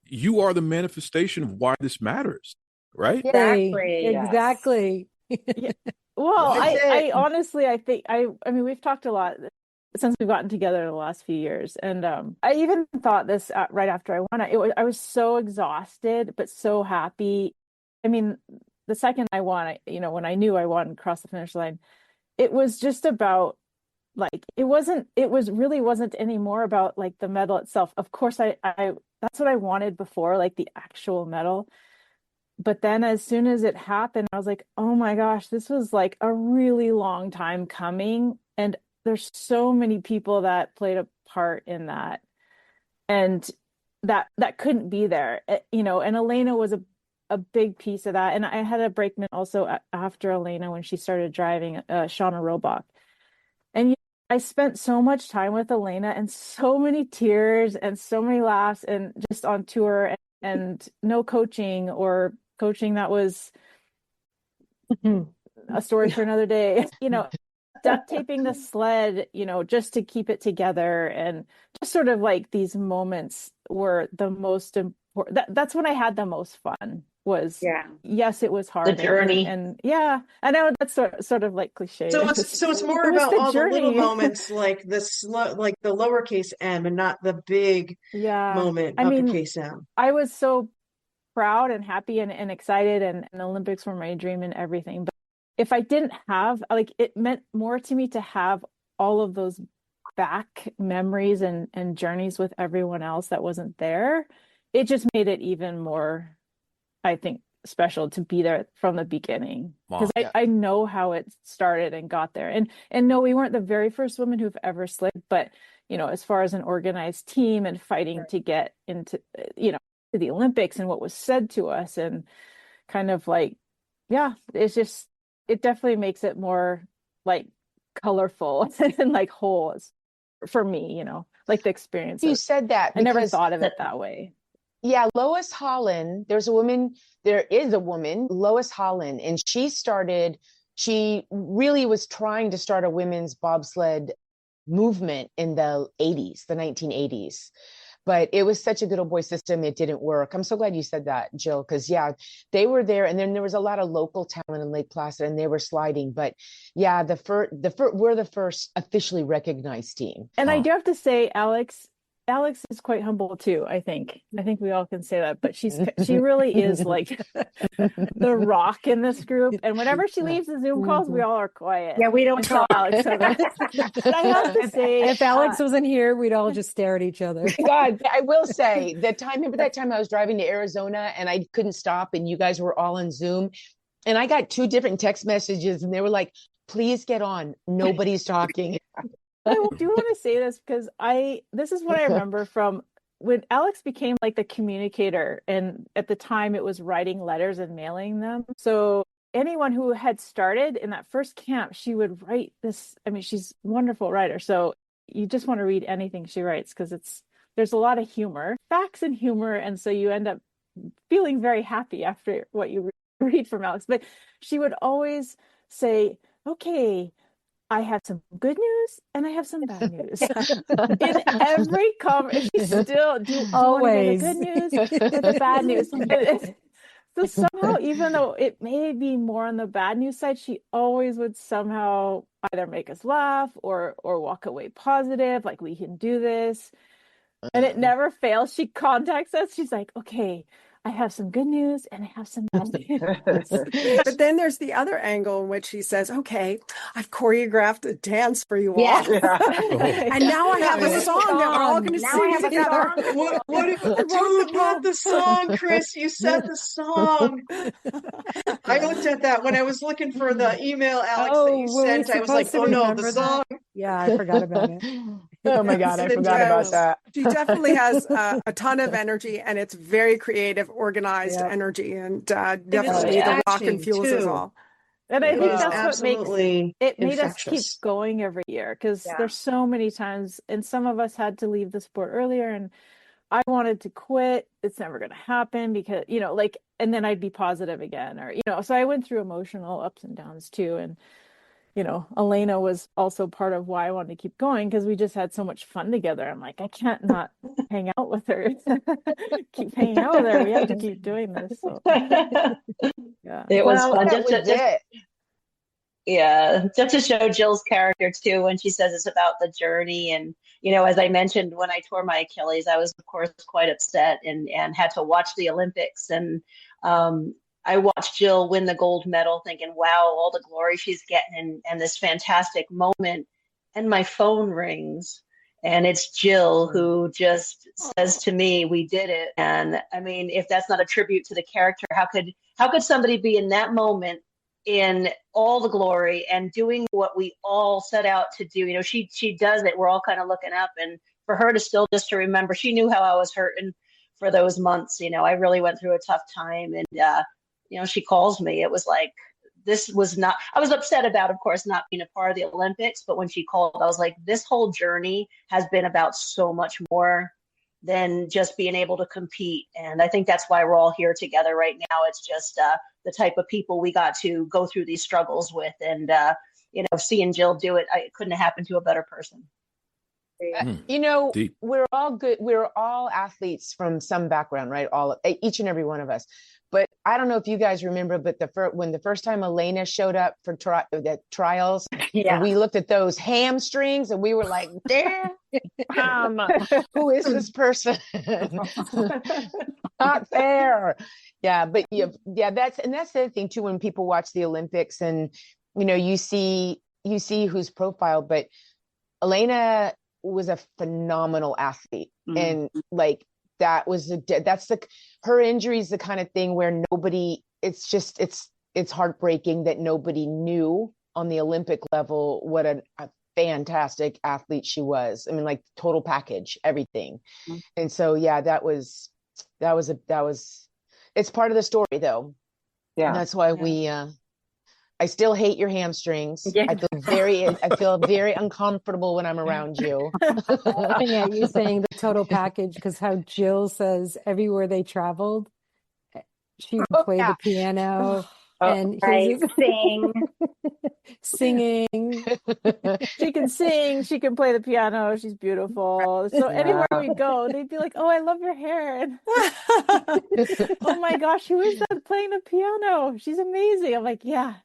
you are the manifestation of why this matters, right? Exactly. Yeah. Well, I honestly, I think I mean, we've talked a lot since we've gotten together in the last few years, and I even thought this right after I won. I was so exhausted, but so happy. I mean, the second I won, when I knew I won across the finish line, it was just about like it really wasn't anymore about like the medal itself. Of course, I that's what I wanted before, like the actual medal. But then as soon as it happened, I was like, oh my gosh, this was like a really long time coming. And there's so many people that played a part in that. And that couldn't be there, and Elena was a big piece of that. And I had a brakeman also after Elena when she started driving, Shauna Robach. And I spent so much time with Elena and so many tears and so many laughs and just on tour and no coaching or coaching that was a story for another day. Duct taping the sled, just to keep it together, and just sort of like these moments were the most important. That's when I had the most fun. Yes, it was hard. The journey. And yeah, I know that's sort of like cliche. So it's more about all the little moments, like the lowercase m, and not the big moment, uppercase M. I was so proud and happy and excited, and Olympics were my dream and everything. But if I didn't have, like, it meant more to me to have all of those back memories and journeys with everyone else that wasn't there. It just made it even more, I think, special to be there from the beginning, because I know how it started and got there. And no, we weren't the very first women who've ever slid, but as far as an organized team and fighting to get into to the Olympics and what was said to us, and kind of like, it definitely makes it more like colorful and like whole for me, like the experience. You said that I never thought of it that way. Yeah, Lois Holland, there is a woman, Lois Holland, and she really was trying to start a women's bobsled movement in the 80s, the 1980s. But it was such a good old boy system. It didn't work. I'm so glad you said that, Jill, because yeah, they were there. And then there was a lot of local talent in Lake Placid and they were sliding. But yeah, we're the first officially recognized team. And I do have to say, Alex is quite humble too, I think. I think we all can say that, but she really is like the rock in this group. And whenever she leaves the Zoom calls, we all are quiet. Yeah, we don't until talk. Alex said that. But I have to say, if Alex wasn't here, we'd all just stare at each other. God, I will say remember that time I was driving to Arizona and I couldn't stop and you guys were all on Zoom and I got 2 different text messages and they were like, please get on. Nobody's talking. I do want to say this because this is what I remember from when Alex became like the communicator, and at the time it was writing letters and mailing them. So anyone who had started in that first camp, she would write this. I mean, she's a wonderful writer. So you just want to read anything she writes because there's a lot of humor, facts and humor. And so you end up feeling very happy after what you read from Alex. But she would always say, okay, I have some good news and I have some bad news. In every conversation, she still always the good news or the bad news. So somehow, even though it may be more on the bad news side, she always would somehow either make us laugh or walk away positive, like we can do this. And it never fails. She contacts us. She's like, okay, I have some good news and I have some bad news. But then there's the other angle in which she says, okay, I've choreographed a dance for you all. And now I have a song that we're all going to sing together. What about the song, Chris? You said the song. I looked at that when I was looking for the email, Alex, that you sent. I was like, oh no, the song. Yeah, I forgot about it. Oh my God, I forgot about that. She definitely has a ton of energy and it's very creative, organized energy, and definitely the rock and fuels us all. And I think that's what made us keep going every year because there's so many times, and some of us had to leave the sport earlier, and I wanted to quit. It's never going to happen because, and then I'd be positive again, or, so I went through emotional ups and downs too. And, Elena was also part of why I wanted to keep going because we just had so much fun together. I'm like, I can't not hang out with her. Keep hanging out with her. We have to keep doing this. So. Yeah. It was fun. Just to show Jill's character too, when she says it's about the journey. And, as I mentioned, when I tore my Achilles, I was, of course, quite upset and had to watch the Olympics. And I watched Jill win the gold medal thinking, wow, all the glory she's getting and this fantastic moment. And my phone rings and it's Jill who just says to me, we did it. And I mean, if that's not a tribute to the character, how could somebody be in that moment in all the glory and doing what we all set out to do? She does it. We're all kind of looking up, and for her to still just to remember, she knew how I was hurting for those months. I really went through a tough time, and she calls me. It was like, I was upset about, of course, not being a part of the Olympics, but when she called, I was like, this whole journey has been about so much more than just being able to compete. And I think that's why we're all here together right now. It's just the type of people we got to go through these struggles with. And, seeing Jill do it, it couldn't have happened to a better person. Deep. We're all good. We're all athletes from some background, right? Each and every one of us. But I don't know if you guys remember, but when the first time Elena showed up for the trials, and we looked at those hamstrings and we were like, damn, who is this person? Not fair. Yeah, but that's the other thing too, when people watch the Olympics and, you see who's profiled, but Elena was a phenomenal athlete. Mm-hmm. And like, her injury is the kind of thing where it's heartbreaking that nobody knew on the Olympic level what a fantastic athlete she was. I mean, like total package, everything. Mm-hmm. And so, it's part of the story though. Yeah. And that's why I still hate your hamstrings. Yeah. I feel very uncomfortable when I'm around you. Laughing at you saying the total package, because how Jill says everywhere they traveled, she would play the piano And I sing. singing. She can sing, she can play the piano, she's beautiful. So anywhere we go, they'd be like, "Oh, I love your hair." And oh my gosh, who is that playing the piano? She's amazing. I'm like, yeah,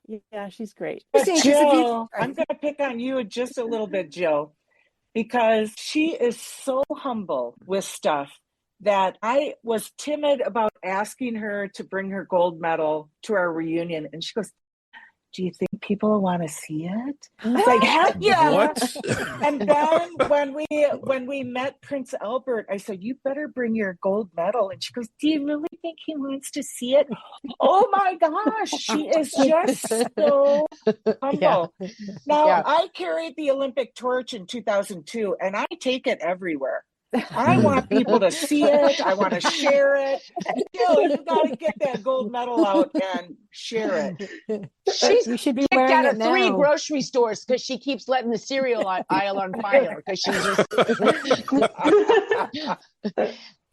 she's great. But Jill, I'm going to pick on you just a little bit, Jill, because she is so humble with stuff that I was timid about asking her to bring her gold medal to our reunion. And she goes, "Do you think people want to see it?" I was like, "Heck yeah!" What? And then when we met Prince Albert, I said, "You better bring your gold medal." And she goes, "Do you really think he wants to see it?" Oh my gosh, she is just so humble. Now, I carried the Olympic torch in 2002, and I take it everywhere. I want people to see it. I want to share it. Jill, you got to get that gold medal out and share it. She's should be kicked wearing out it of 3 now. grocery stores because she keeps letting the cereal aisle on fire because she's just.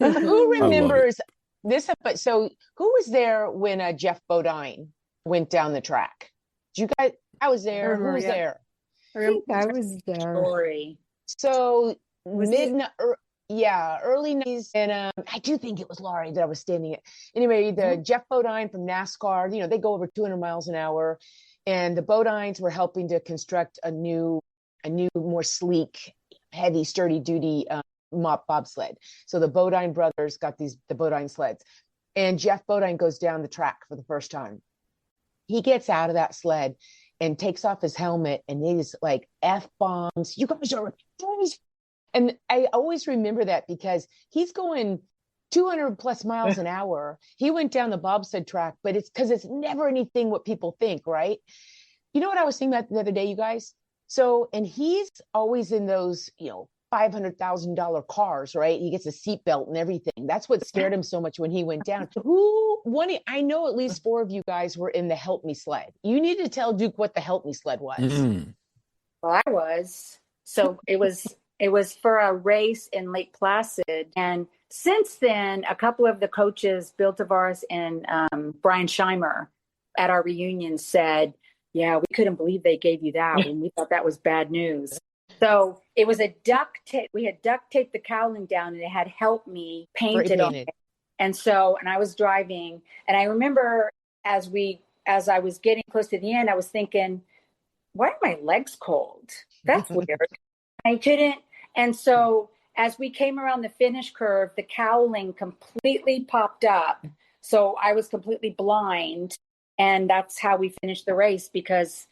Who remembers this? But so who was there when Jeff Bodine went down the track? Did you guys? I was there. Who was there? I was there. Story. So early 90s, and I do think it was Laurie that I was standing at. Anyway, the Jeff Bodine from NASCAR, they go over 200 miles an hour, and the Bodines were helping to construct a new, more sleek, heavy, sturdy duty bobsled. So the Bodine brothers got the Bodine sleds, and Jeff Bodine goes down the track for the first time. He gets out of that sled and takes off his helmet, and it is like F-bombs. You guys are. And I always remember that because he's going 200 plus miles an hour. He went down the bobsled track, but it's because it's never anything what people think, right? You know what I was thinking about the other day, you guys? So, and he's always in those, $500,000 cars, right? He gets a seatbelt and everything. That's what scared him so much when he went down. I know at least 4 of you guys were in the Help Me sled. You need to tell Duke what the Help Me sled was. Well, I was. So it was for a race in Lake Placid. And since then, a couple of the coaches, Bill Tavares and Brian Scheimer, at our reunion said, "Yeah, we couldn't believe they gave you that when we thought that was bad news." So it was a duct tape. We had duct taped the cowling down and it had "Help Me" painted on it. And I was driving, and I remember as I was getting close to the end, I was thinking, why are my legs cold? That's weird. I couldn't. And so as we came around the finish curve, the cowling completely popped up. So I was completely blind. And that's how we finished the race because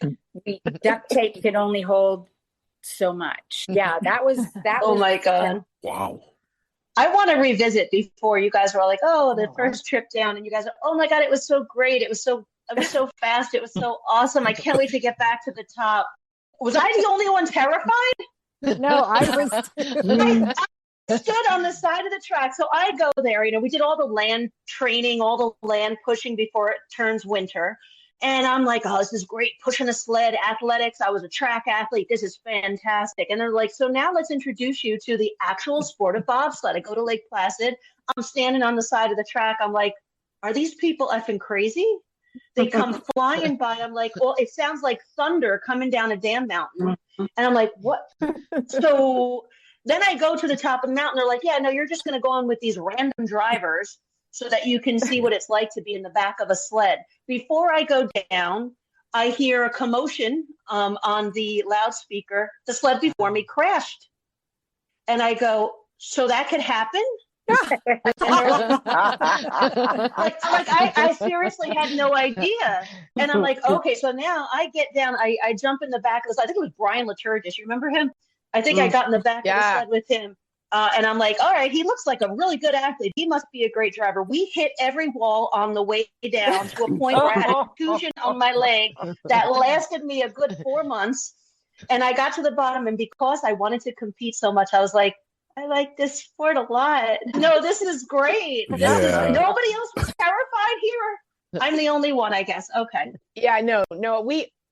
duct tape could only hold so much. Yeah, that was. Oh my God. Wow. I want to revisit before you guys were all like, "Oh, the first trip down," and you guys are, "Oh my God, it was so great. It was so fast. It was so awesome. I can't wait to get back to the top." Was I the only one terrified? No, I was. I stood on the side of the track. So I go there, we did all the land training, all the land pushing before it turns winter. And I'm like, "Oh, this is great. Pushing a sled, athletics. I was a track athlete. This is fantastic." And they're like, "So now let's introduce you to the actual sport of bobsled." I go to Lake Placid. I'm standing on the side of the track. I'm like, "Are these people effing crazy?" They come flying by. I'm like, "Well, it sounds like thunder coming down a damn mountain." And I'm like, "What?" So then I go to the top of the mountain. They're like, "Yeah, no, you're just going to go on with these random drivers so that you can see what it's like to be in the back of a sled." Before I go down, I hear a commotion on the loudspeaker. The sled before me crashed. And I go, "So that could happen?" I seriously had no idea. And I'm like, okay, so now I get down, I jump in the back of this. I think it was Brian Liturgis. You remember him? I think I got in the back of the sled with him. And I'm like, all right, he looks like a really good athlete. He must be a great driver. We hit every wall on the way down to a point where I had a contusion on my leg that lasted me a good 4 months. And I got to the bottom, and because I wanted to compete so much, I was like, I like this sport a lot. No, this is great. Nobody else was terrified here. I'm the only one, I guess. Okay. Yeah, no.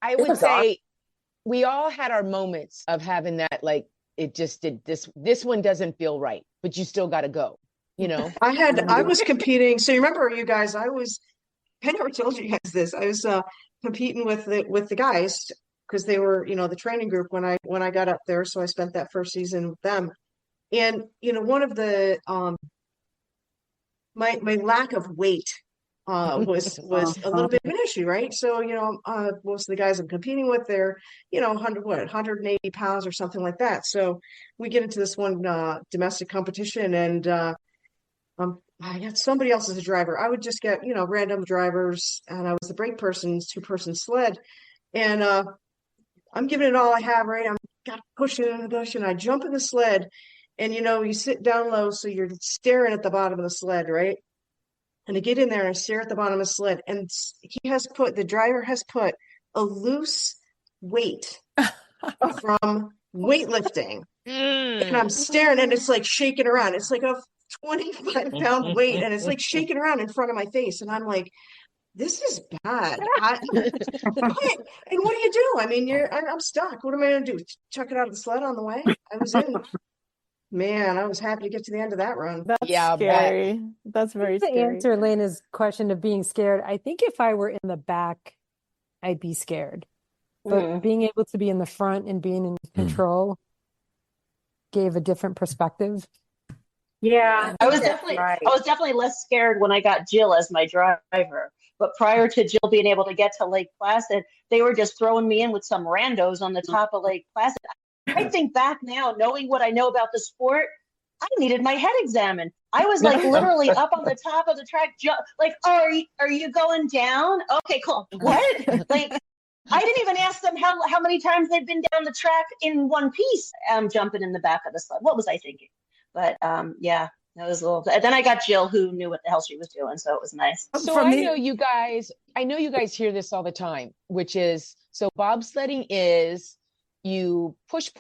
I would say we all had our moments of having that, like, it just did this one doesn't feel right, but you still got to go, I was competing. So you remember, you guys, I was I never told you guys this. I was competing with the guys because they were, the training group when I got up there. So I spent that first season with them. And one of the my lack of weight was a little bit of an issue, right? So most of the guys I'm competing with, they're 180 pounds or something like that. So we get into this one domestic competition, and I got somebody else as a driver. I would just get random drivers, and I was the brake person's 2-person sled, and I'm giving it all I have, right? I'm got pushing and pushing. I jump in the sled, and you sit down low, so you're staring at the bottom of the sled, right? And I get in there and I stare at the bottom of the sled, and the driver has put a loose weight from weightlifting, and I'm staring, and it's like shaking around. It's like a 25-pound weight, and it's like shaking around in front of my face, and I'm like, this is bad. And what do you do? I mean, I'm stuck. What am I going to do? Chuck it out of the sled on the way? Man, I was happy to get to the end of that run. That's scary. That's very scary. To answer Lena's question of being scared, I think if I were in the back, I'd be scared. But being able to be in the front and being in control gave a different perspective. Yeah, I was definitely less scared when I got Jill as my driver. But prior to Jill being able to get to Lake Placid, they were just throwing me in with some randos on the top of Lake Placid. I think back now, knowing what I know about the sport, I needed my head examined. I was like literally up on the top of the track, like, oh, are you going down? Okay, cool. What? Like, I didn't even ask them how many times they've been down the track in one piece. Jumping in the back of the sled. What was I thinking? But yeah, that was a little. Then I got Jill, who knew what the hell she was doing, so it was nice. So I know you guys hear this all the time, which is, so bobsledding is, you push,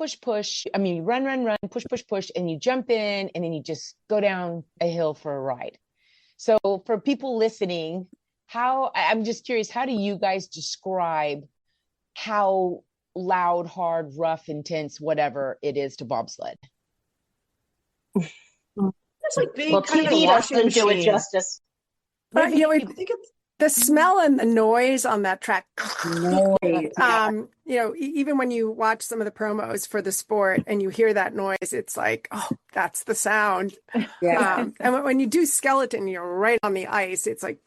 I mean, run, push, and you jump in, and then you just go down a hill for a ride. So for people listening, I'm just curious, how do you guys describe how loud, hard, rough, intense, whatever it is to bobsled? It's like being kind of a washing machine. Do it justice. But I think it's the smell and the noise on that track. Even when you watch some of the promos for the sport and you hear that noise, it's like, oh, that's the sound. Yeah. And when you do skeleton, you're right on the ice. It's like,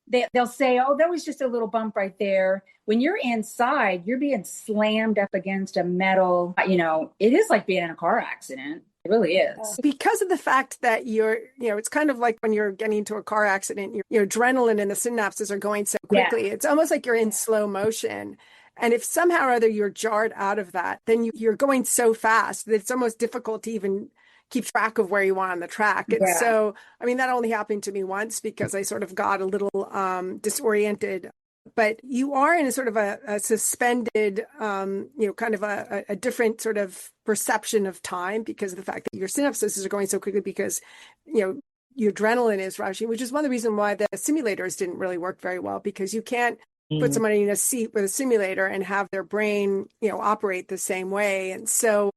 They'll say, oh, that was just a little bump right there. When you're inside, you're being slammed up against a metal. It is like being in a car accident. It really is. Because of the fact that it's kind of like when you're getting into a car accident, your adrenaline and the synapses are going so quickly. Yeah. It's almost like you're in slow motion. And if somehow or other you're jarred out of that, then you're going so fast that it's almost difficult to even keep track of where you are on the track. And so, I mean, that only happened to me once because I sort of got a little disoriented. But you are in a sort of a suspended, kind of a different sort of perception of time because of the fact that your synapses are going so quickly because, your adrenaline is rushing, which is one of the reasons why the simulators didn't really work very well, because you can't put somebody in a seat with a simulator and have their brain, operate the same way. And so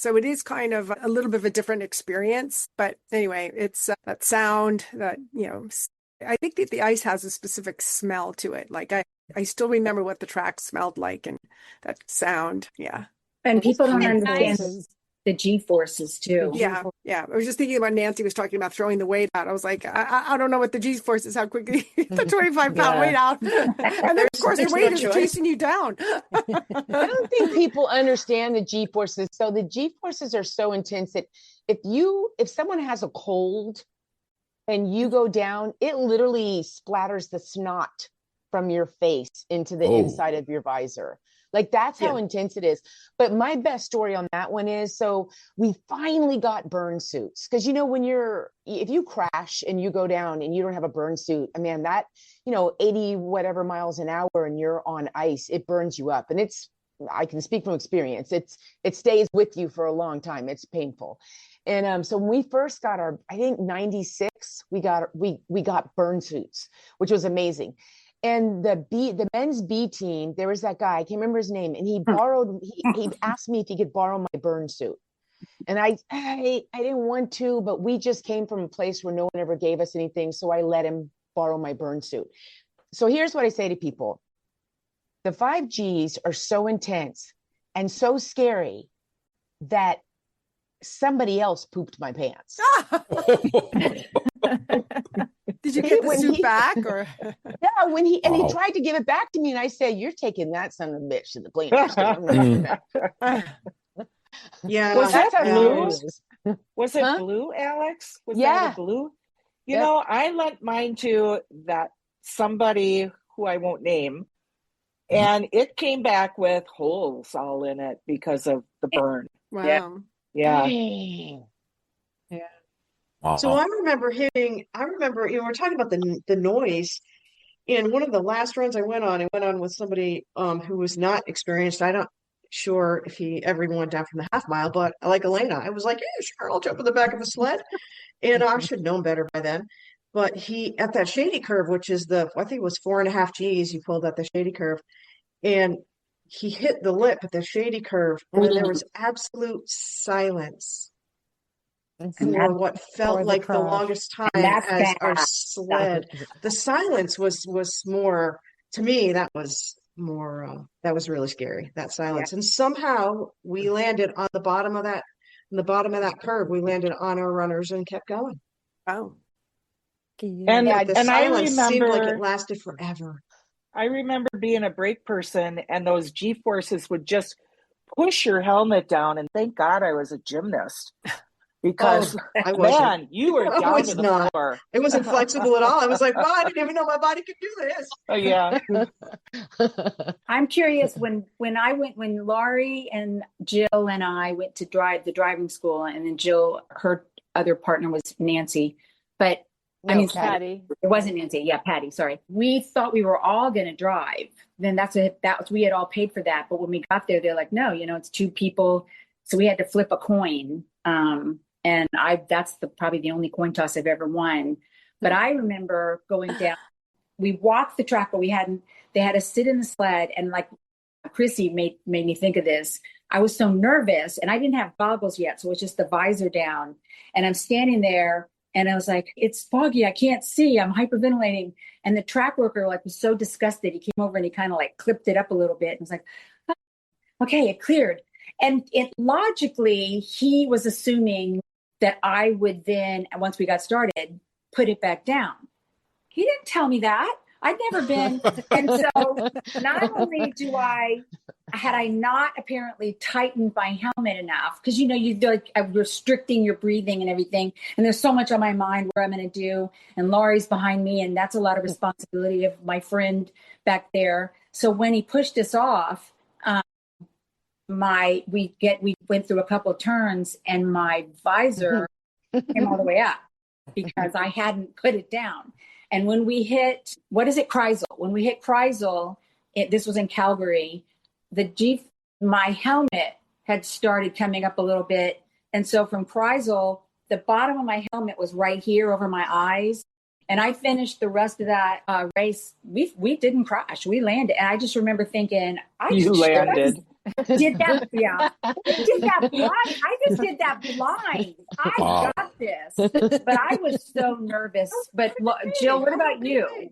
it is kind of a little bit of a different experience. But anyway, it's that sound that, I think that the ice has a specific smell to it. Like I still remember what the track smelled like and that sound. Yeah. And people don't understand the G-forces too. Yeah. Yeah. I was just thinking about Nancy was talking about throwing the weight out. I was like, I don't know what the G-forces, how quickly the 25-pound weight out. And then of course the weight is chasing you down. I don't think people understand the G-forces. So the G-forces are so intense that if someone has a cold and you go down, it literally splatters the snot from your face into the inside of your visor. Like that's how intense it is. But my best story on that one is, so we finally got burn suits. Cause if you crash and you go down and you don't have a burn suit, I mean, that, 80 whatever miles an hour and you're on ice, it burns you up. And I can speak from experience. It stays with you for a long time. It's painful. And so when we first got I think 96, we got burn suits, which was amazing. And the men's B team, there was that guy, I can't remember his name, and he asked me if he could borrow my burn suit. And I didn't want to, but we just came from a place where no one ever gave us anything. So I let him borrow my burn suit. So here's what I say to people. The 5Gs are so intense and so scary that somebody else pooped my pants. Did you get the suit back? Or yeah, when he tried to give it back to me, and I said, "You're taking that son of a bitch to the cleaners." Yeah, Was that blue? Is. Was it Huh? blue, Alex? Was Yeah. that a blue? You Yep. know, I lent mine to that somebody who I won't name, and it came back with holes all in it because of the burn. wow. Yeah. Dang. Yeah. Wow. So I remember, we're talking about the noise. In one of the last runs I went on with somebody who was not experienced. I'm not sure if he ever even went down from the half mile, but like Elena, I was like, yeah, sure, I'll jump in the back of the sled. And I should have known better by then. But he, at that shady curve, which is I think it was 4.5 Gs, you pulled at the shady curve, and he hit the lip at the shady curve, and then there was absolute silence for what felt like the longest time as our sled. The silence was more, to me, that was more, that was really scary, that silence. And somehow we landed on the bottom of that, curve, we landed on our runners and kept going. Oh. And the and I silence seemed like remember it lasted forever. I remember being a brake person, and those G forces would just push your helmet down. And thank God I was a gymnast, because I wasn't. man, you were I down was to the not. floor. It wasn't flexible at all. I was like, wow, I didn't even know my body could do this. Oh yeah. I'm curious, when Laurie and Jill and I went to the driving school, and then Jill, her other partner was Nancy, but Patty. It wasn't Nancy. Yeah, Patty. Sorry. We thought we were all going to drive. Then we had all paid for that. But when we got there, they're like, no, it's 2 people. So we had to flip a coin. And that's probably the only coin toss I've ever won. But I remember going down. We walked the track, but they had us sit in the sled, and like Chrissy made me think of this. I was so nervous, and I didn't have goggles yet, so it was just the visor down. And I'm standing there, and I was like, it's foggy, I can't see, I'm hyperventilating. And the track worker was so disgusted. He came over and he kind of clipped it up a little bit and was like, oh, okay, it cleared. And logically, he was assuming that I would then, once we got started, put it back down. He didn't tell me that. I'd never been. And so not only had I not apparently tightened my helmet enough, because, I'm restricting your breathing and everything. And there's so much on my mind where I'm going to do. And Laurie's behind me. And that's a lot of responsibility of my friend back there. So when he pushed us off, we went through a couple of turns, and my visor came all the way up because I hadn't put it down. And when we hit, Kreisel? When we hit Kreisel, this was in Calgary, my helmet had started coming up a little bit. And so from Kreisel, the bottom of my helmet was right here over my eyes. And I finished the rest of that race. We didn't crash. We landed. And I just remember thinking, You landed. Did that, yeah. I did that blind. I just did that blind. I got this. But I was so nervous. But Jill, what about you?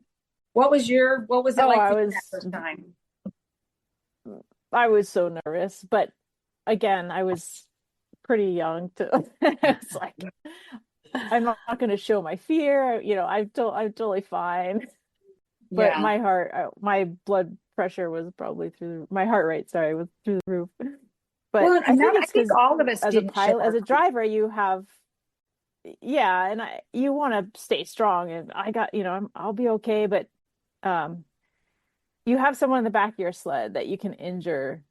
What was it like for you that first time? I was so nervous, but again, I was pretty young to it's like, I'm not going to show my fear. I'm totally fine. But my blood pressure was probably my heart rate, was through the roof. But I think all of us as a pilot, as a driver, you have, and you want to stay strong, and I got, I'll be okay. But you have someone in the back of your sled that you can injure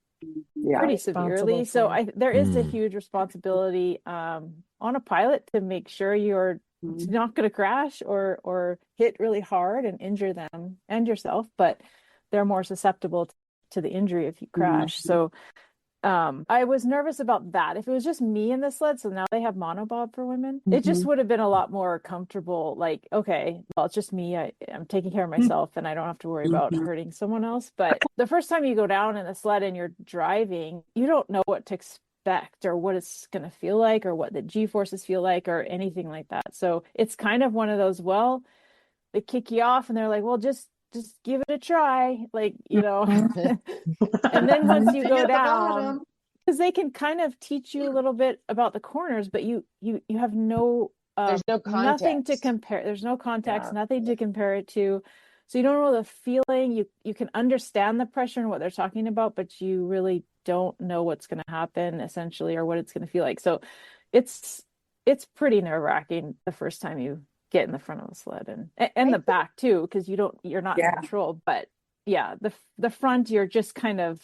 pretty severely. So there is a huge responsibility on a pilot to make sure you're not going to crash or hit really hard and injure them and yourself, but they're more susceptible to the injury if you crash. So I was nervous about that. If it was just me in the sled, so now they have monobob for women, it just would have been a lot more comfortable. Like, okay, well, it's just me. I'm taking care of myself and I don't have to worry about hurting someone else. But the first time you go down in the sled and you're driving, you don't know what to expect expect or what it's going to feel like or what the G-forces feel like or anything like that. So it's kind of one of those, well, they kick you off and they're like, well, just give it a try. Like, you know, and then once you go down, because they can kind of teach you a little bit about the corners, but you have no, there's no context. nothing to compare. There's no context, nothing to compare it to. So you don't know the feeling. You can understand the pressure and what they're talking about, but you really don't know what's going to happen essentially or what it's going to feel like. So it's pretty nerve-wracking the first time you get in the front of the sled and the back too, because you're not in control. But yeah, the front, you're just kind of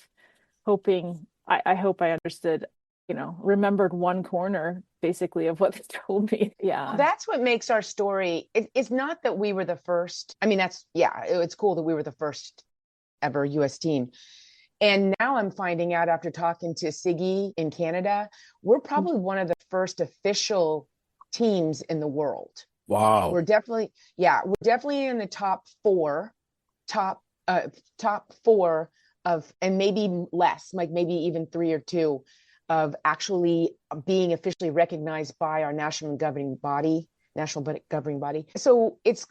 hoping. I hope I understood, you know, remembered one corner basically of what they told me. Yeah. Well, that's what makes our story. It's not that we were the first. I mean, it's cool that we were the first ever US team. And now I'm finding out after talking to Siggy in Canada, we're probably one of the first official teams in the world. Wow. We're definitely in the top four of, and maybe less, like maybe even 3 or 2 of actually being officially recognized by our national governing body. So it's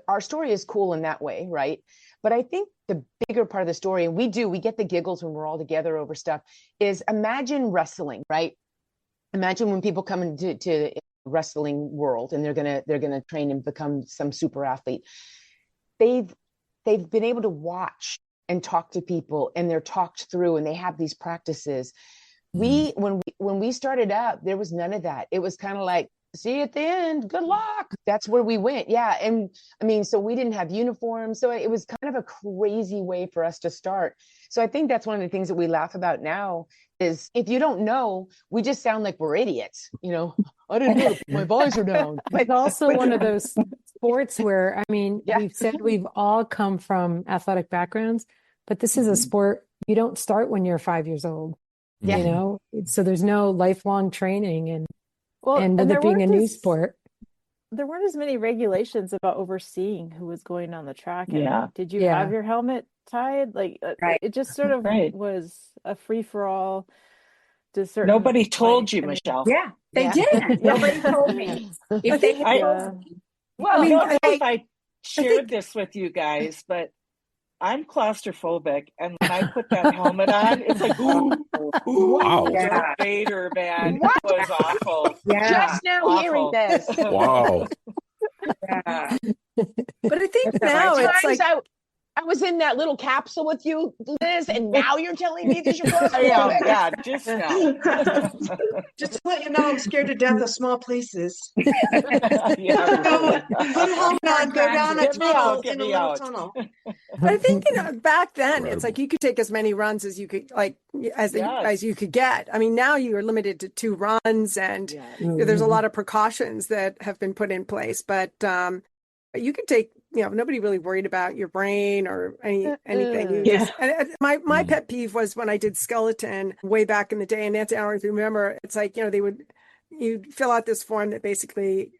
our story is cool in that way, right? But I think the bigger part of the story, and we get the giggles when we're all together over stuff, is imagine wrestling, right? Imagine when people come into wrestling world and they're gonna train and become some super athlete. They've been able to watch and talk to people, and they're talked through, and they have these practices. When we started up, there was none of that. It was kind of like, see you at the end, good luck. That's where we went. Yeah. And I mean, so we didn't have uniforms. So it was kind of a crazy way for us to start. So I think that's one of the things that we laugh about now is if you don't know, we just sound like we're idiots. You know, I didn't know to put my visor down. It's also one of those sports where, I mean, we've said we've all come from athletic backgrounds, but this is a sport you don't start when you're 5 years old. You know, so there's no lifelong training and with it being a new sport. There weren't as many regulations about overseeing who was going on the track. Yeah. Did you have your helmet tied? Like it just sort of was a free for all. Nobody told you, Michelle. Yeah, they did. Nobody told me. If they had told me. Well, I don't know if I shared this with you guys, but I'm claustrophobic, and when I put that helmet on, it's like, ooh, wow, Darth Vader, man, it was awful. Yeah, just now hearing this. Wow. Yeah. But I think now it's like I was in that little capsule with you, Liz, and now you're telling me that you're claustrophobic. Yeah, just now. Just to let you know, I'm scared to death of small places. Yeah, Put hold on, go down a tunnel in a little tunnel. But I think, you know, back then it's like you could take as many runs as you could, like as you could get. I mean, now you are limited to 2 runs, and there's a lot of precautions that have been put in place. But you could take, you know, nobody really worried about your brain or anything. My pet peeve was when I did skeleton way back in the day, and Nancy, I don't know if you remember, it's like, you know, you'd fill out this form that basically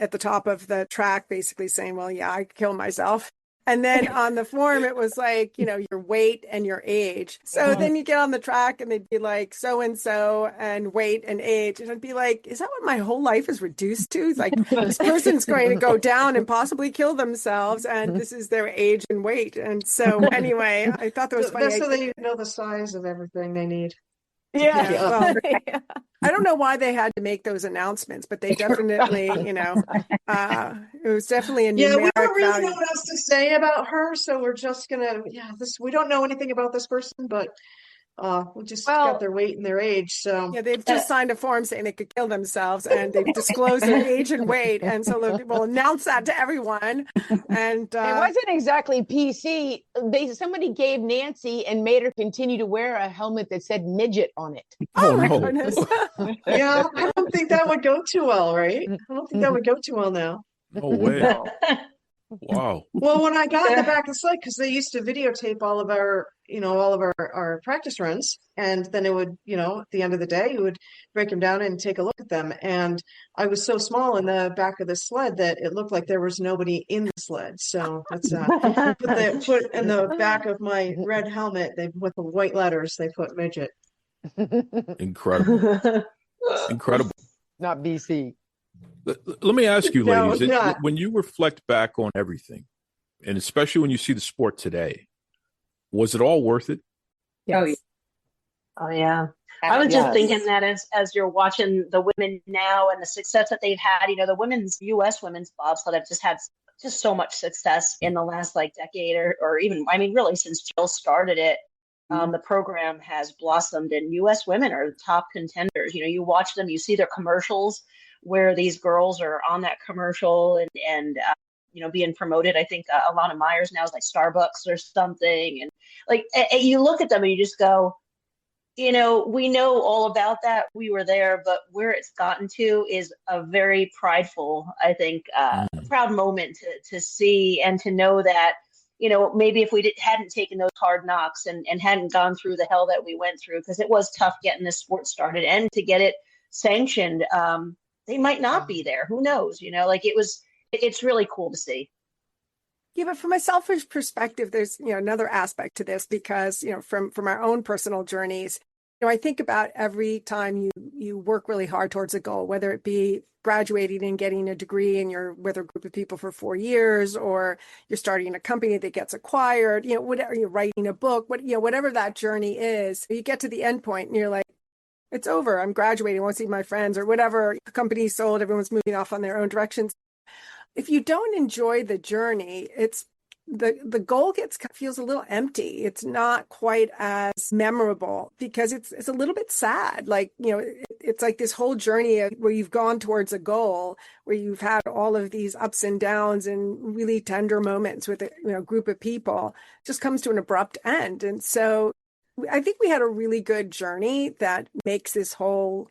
at the top of the track, basically saying, well, yeah, I killed myself. And then on the form, it was like, you know, your weight and your age. So then you get on the track and they'd be like, so-and-so and weight and age. And I'd be like, is that what my whole life is reduced to? It's like, this person's going to go down and possibly kill themselves. And this is their age and weight. And so anyway, I thought that was funny. That's so they know the size of everything they need. Yeah. Well, I don't know why they had to make those announcements, but they definitely, you know, it was definitely a numeric we don't really value. know what else to say about her, so we're just gonna, we don't know anything about this person, but we just got their weight and their age. So yeah, they've just signed a form saying they could kill themselves, and they've disclosed their age and weight, and so we'll announce that to everyone. And it wasn't exactly PC. Somebody gave Nancy and made her continue to wear a helmet that said midget on it. Oh my goodness! Yeah, I don't think that would go too well, right? I don't think that would go too well now. No way. Wow. Well, when I got in the back of the sled, because they used to videotape all of our practice runs, and then it would, you know, at the end of the day, you would break them down and take a look at them. And I was so small in the back of the sled that it looked like there was nobody in the sled. So that's put in the back of my red helmet. With the white letters, they put midget. Incredible. Incredible. Not BC. Let me ask you, No, ladies, not. when you reflect back on everything, and especially when you see the sport today, was it all worth it? Yes. Oh yeah. I was just thinking that as you're watching the women now and the success that they've had, the women's U.S. women's bobsled have just had just so much success in the last like decade or even, I mean, really since Jill started it. The program has blossomed and U.S. women are the top contenders. You watch them, you see their commercials where these girls are on that commercial and being promoted. I think Alana Myers now is like Starbucks or something. And like, you look at them and you just go, we know all about that. We were there, but where it's gotten to is a very prideful, I think, proud moment to see and to know that, maybe if we hadn't taken those hard knocks and hadn't gone through the hell that we went through, because it was tough getting this sport started and to get it sanctioned, they might not be there. Who knows? It's really cool to see. Yeah, but from a selfish perspective, there's another aspect to this because from our own personal journeys, I think about every time you work really hard towards a goal, whether it be graduating and getting a degree and you're with a group of people for 4 years, or you're starting a company that gets acquired, whatever, you're writing a book, whatever that journey is, you get to the end point and you're like, it's over. I'm graduating. I want to see my friends or whatever. The company's sold. Everyone's moving off on their own directions. If you don't enjoy the journey, it's the goal feels a little empty. It's not quite as memorable because it's a little bit sad. Like, it's like this whole journey where you've gone towards a goal, where you've had all of these ups and downs and really tender moments with a group of people, just comes to an abrupt end. And so I think we had a really good journey that makes this whole,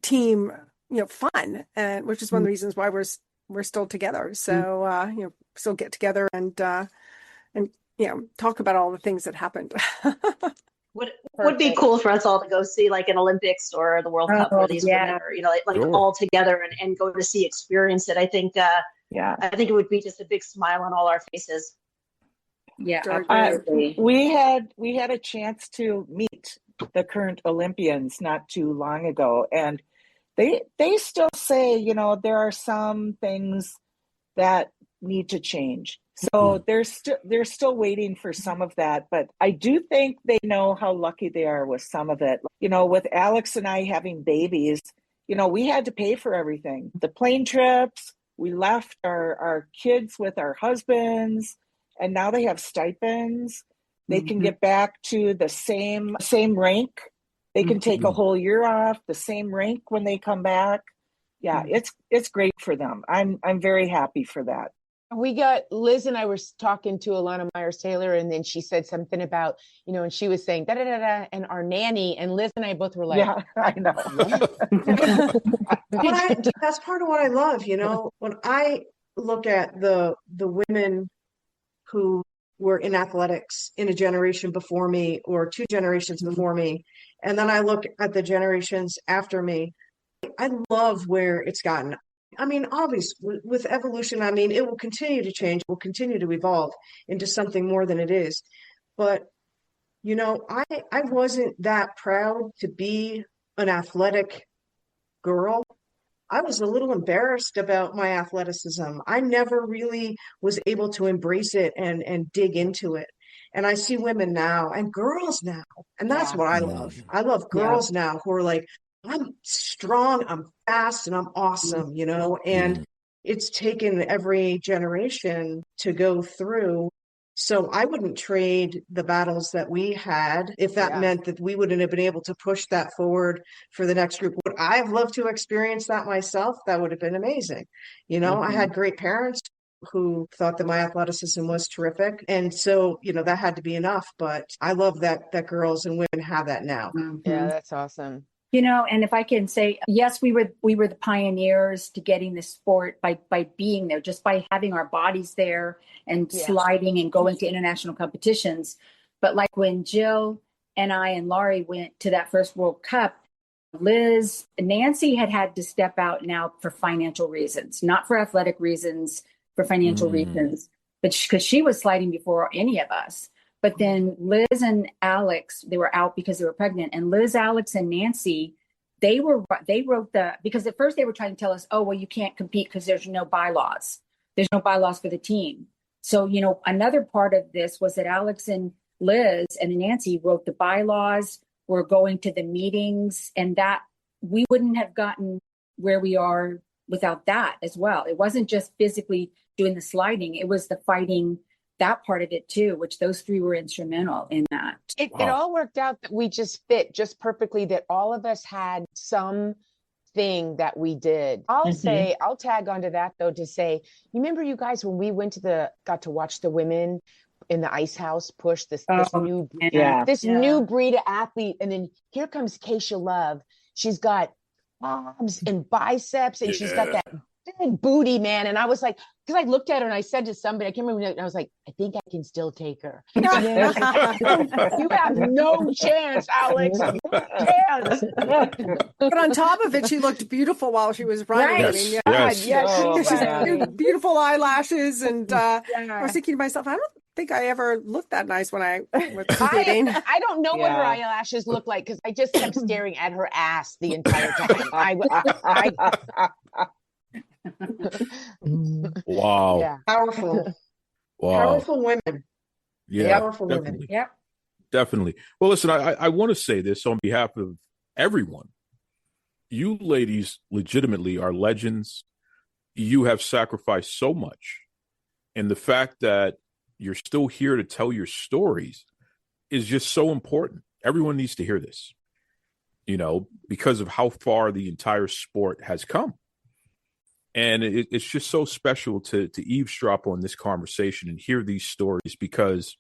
team fun, and which is one of the reasons why we're still together. So still get together and talk about all the things that happened. Would be cool for us all to go see like an Olympics or the World Cup where these women are, Sure. all together and go to experience it. I think I think it would be just a big smile on all our faces. Yeah, we had a chance to meet the current Olympians not too long ago, and they still say, there are some things that need to change. So they're still waiting for some of that, but I do think they know how lucky they are with some of it. With Alex and I having babies, we had to pay for everything. The plane trips, we left our kids with our husbands, and now they have stipends. They can get back to the same rank. They can take a whole year off, the same rank when they come back. Yeah, it's great for them. I'm very happy for that. We got Liz and I were talking to Alana Myers Taylor, and then she said something about, and she was saying da da da da, and our nanny, and Liz and I both were like, yeah, I know. That's part of what I love. When I look at the women who were in athletics in a generation before me or 2 generations before me, and then I look at the generations after me, I love where it's gotten. I mean, obviously, with evolution, I mean, it will continue to change, it will continue to evolve into something more than it is. But, I wasn't that proud to be an athletic girl. I was a little embarrassed about my athleticism. I never really was able to embrace it and dig into it. And I see women now and girls now, and that's what I love. I love girls now who are like, I'm strong, I'm fast, and I'm awesome, and it's taken every generation to go through. So I wouldn't trade the battles that we had if that meant that we wouldn't have been able to push that forward for the next group. Would I have loved to experience that myself? That would have been amazing. I had great parents who thought that my athleticism was terrific. And so, that had to be enough. But I love that girls and women have that now. Yeah, that's awesome. And if I can say, yes, we were the pioneers to getting this sport by being there, just by having our bodies there and sliding and going to international competitions. But like when Jill and I and Laurie went to that first World Cup, Nancy had to step out now for financial reasons, not for athletic reasons, for financial reasons, but because she was sliding before any of us. But then Liz and Alex, they were out because they were pregnant. And Liz, Alex, and Nancy, they wrote because at first they were trying to tell us, oh, well, you can't compete because there's no bylaws. There's no bylaws for the team. So, another part of this was that Alex and Liz and Nancy wrote the bylaws, were going to the meetings, and that we wouldn't have gotten where we are without that as well. It wasn't just physically doing the sliding, it was the fighting, that part of it too, which those three were instrumental in that. It all worked out that we just fit just perfectly, that all of us had some thing that we did. I'll tag onto that though, to say, you remember you guys when we got to watch the women in the ice house push this new breed of athlete, and then here comes Keisha Love. She's got abs and biceps, and she's got that big booty, man. And I was like, because I looked at her and I said to somebody, I can't remember, and I was like, I think I can still take her. And then I was like, you have no chance, Alex. No chance. But on top of it, she looked beautiful while she was running. Right. I mean, she's beautiful eyelashes, and I was thinking to myself, I don't think I ever looked that nice when I was skating. I don't know what her eyelashes look like, because I just kept staring at her ass the entire time. Wow. Yeah. Powerful. Wow. Powerful women. Yeah. Powerful definitely. women. Yep. Definitely. Well, listen, I want to say this on behalf of everyone. You ladies legitimately are legends. You have sacrificed so much. And the fact that you're still here to tell your stories is just so important. Everyone needs to hear this, because of how far the entire sport has come. And it's just so special to eavesdrop on this conversation and hear these stories, because,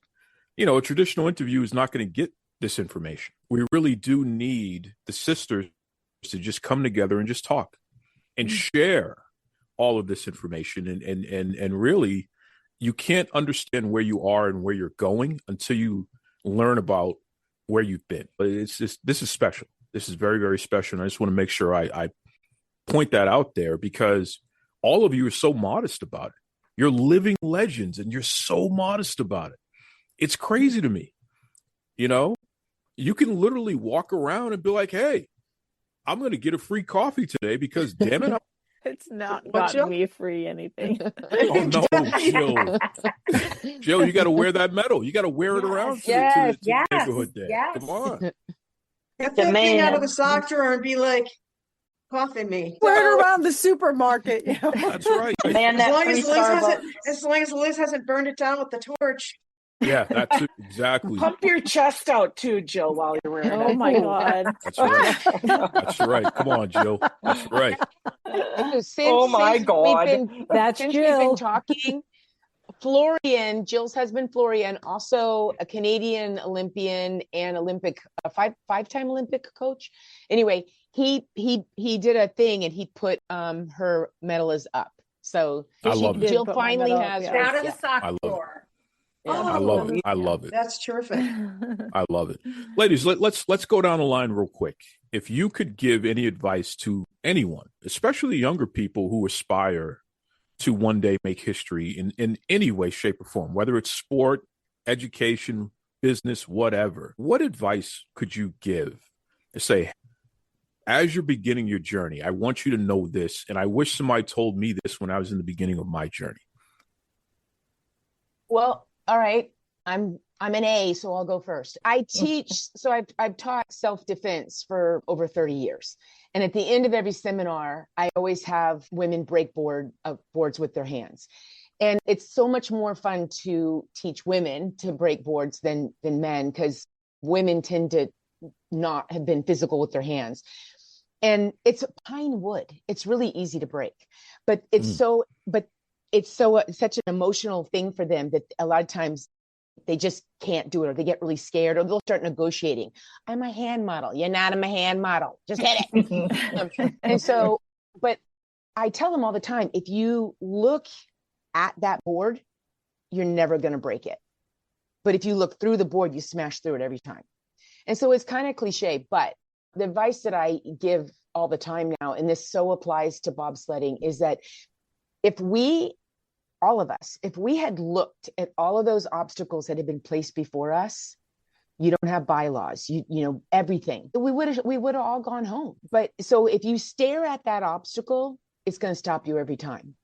a traditional interview is not going to get this information. We really do need the sisters to just come together and just talk and share all of this information. And really, you can't understand where you are and where you're going until you learn about where you've been. But this is special. This is very, very special. And I just want to make sure I point that out there, because all of you are so modest about it. You're living legends and you're so modest about it. It's crazy to me. You can literally walk around and be like, hey, I'm going to get a free coffee today because damn it. It's not gotten me free anything. Oh no, Jill. Jill, you got to wear that medal. You got to wear it around to the neighborhood day. Come on. Get that thing out of the sock drawer and be like, coffee me. Wear it around the supermarket. That's right. As long as Liz hasn't burned it down with the torch. Yeah, that's it. Exactly. Pump your chest out too, Jill, while you're wearing it. Oh my God. That's right. That's right. Come on, Jill. That's right. My God. We've been talking. Florian, Jill's husband, Florian, also a Canadian Olympian and five-time Olympic coach. Anyway, he did a thing and he put her medal is up. So Jill finally has her out of the sock drawer. Yeah. I love it. That's terrific. I love it. Ladies, let's go down the line real quick. If you could give any advice to anyone, especially younger people who aspire to one day make history in any way, shape, or form, whether it's sport, education, business, whatever, what advice could you give to say, as you're beginning your journey, I want you to know this, and I wish somebody told me this when I was in the beginning of my journey? Well, all right. I'm an A, so I'll go first. I teach, so I've taught self-defense for over 30 years. And at the end of every seminar, I always have women break boards with their hands. And it's so much more fun to teach women to break boards than men, because women tend to not have been physical with their hands. And it's pine wood. It's really easy to break, but it's such an emotional thing for them that a lot of times they just can't do it, or they get really scared, or they'll start negotiating. I'm a hand model. You're not a hand model. Just hit it. And so, but I tell them all the time, if you look at that board, you're never going to break it. But if you look through the board, you smash through it every time. And so it's kind of cliche, but the advice that I give all the time now, and this so applies to bobsledding, is that if we all of us, if we had looked at all of those obstacles that had been placed before us, you don't have bylaws, you know, everything, we would have all gone home. But so if you stare at that obstacle, it's going to stop you every time.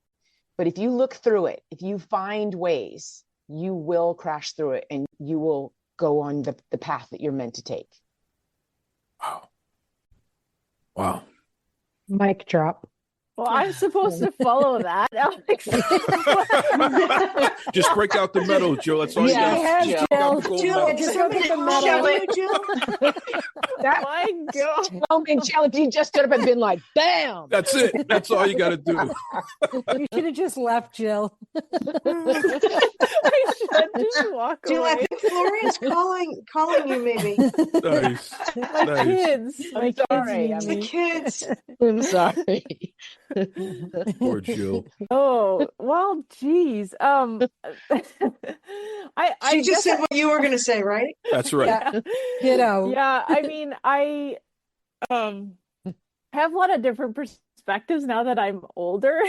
But if you look through it, if you find ways, you will crash through it and you will go on the path that you're meant to take. Wow. Mic drop. Well, I'm supposed to follow that, Alex. Just break out the medal, Jill. That's all you got. Jill. Just go get the medal. My God. Oh, Michelle, if you just stood up and been like, bam. That's it. That's all you got to do. You should have just left, Jill. I should just walk Jill, I away. think Florian's calling you maybe. Nice. My Nice. kids. My kids sorry. need I The me. kids. I'm sorry. Poor Jill. Oh, well, geez. She just said what you were going to say, right? That's right. Ditto. Yeah, I mean, I have a lot of different perspectives now that I'm older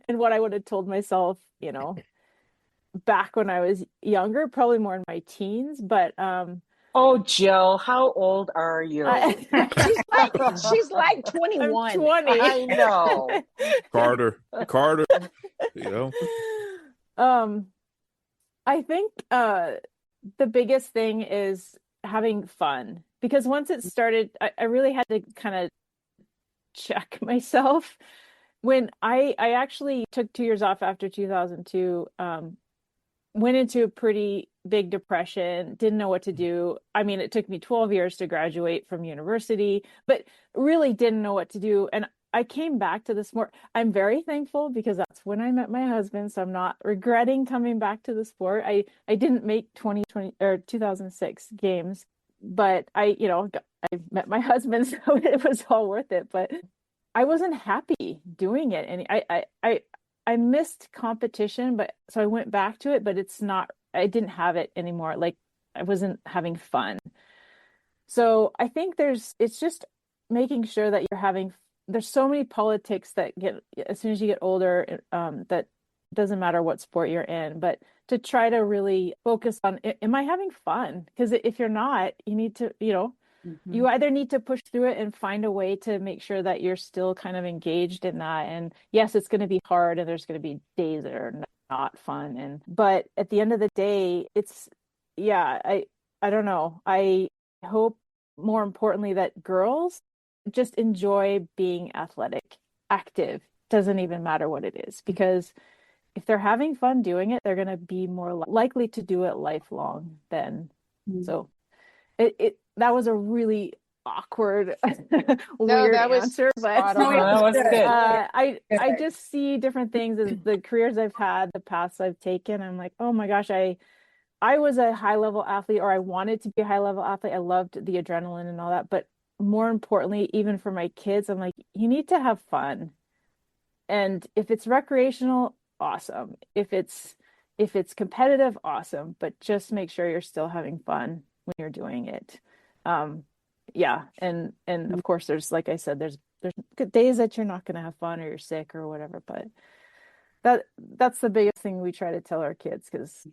and what I would have told myself, you know, back when I was younger, probably more in my teens, but Oh, Jill, how old are you? She's like 21. I'm 20. I know. Carter, you know. I think the biggest thing is having fun, because once it started, I really had to kind of check myself. When I actually took 2 years off after 2002, went into a pretty big depression, didn't know what to do. I mean, it took me 12 years to graduate from university, but really didn't know what to do. And I came back to the sport. I'm very thankful because that's when I met my husband. So I'm not regretting coming back to the sport. I didn't make 2020 or 2006 games, but I met my husband, so it was all worth it. But I wasn't happy doing it. And I missed competition, but so I went back to it, but I didn't have it anymore. Like, I wasn't having fun. So I think it's just making sure that there's so many politics that get, as soon as you get older, that doesn't matter what sport you're in, but to try to really focus on, am I having fun? Because if you're not, you need to, you either need to push through it and find a way to make sure that you're still kind of engaged in that. And yes, it's going to be hard and there's going to be days that are not fun. But at the end of the day, I don't know. I hope more importantly that girls just enjoy being athletic, active. Doesn't even matter what it is, because if they're having fun doing it, they're going to be more likely to do it lifelong then. So that was a really awkward, weird answer, but that was good. I just see different things as the careers I've had, the paths I've taken. I'm like, oh my gosh, I was a high level athlete, or I wanted to be a high level athlete. I loved the adrenaline and all that, but more importantly, even for my kids, I'm like, you need to have fun. And if it's recreational, awesome. If it's competitive, awesome. But just make sure you're still having fun when you're doing it. And of course, there's, like I said, there's good days that you're not going to have fun or you're sick or whatever. But that's the biggest thing we try to tell our kids, because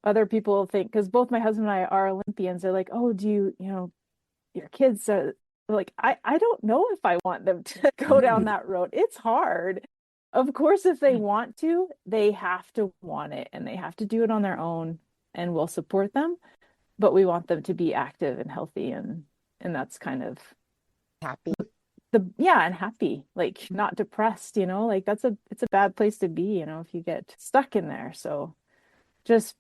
other people think, because both my husband and I are Olympians, they're like, oh, do your kids are like, I don't know if I want them to go down that road. It's hard. Of course, if they want to, they have to want it and they have to do it on their own, and we'll support them. But we want them to be active and healthy, and that's kind of happy. And happy, like not depressed, like it's a bad place to be, if you get stuck in there. So just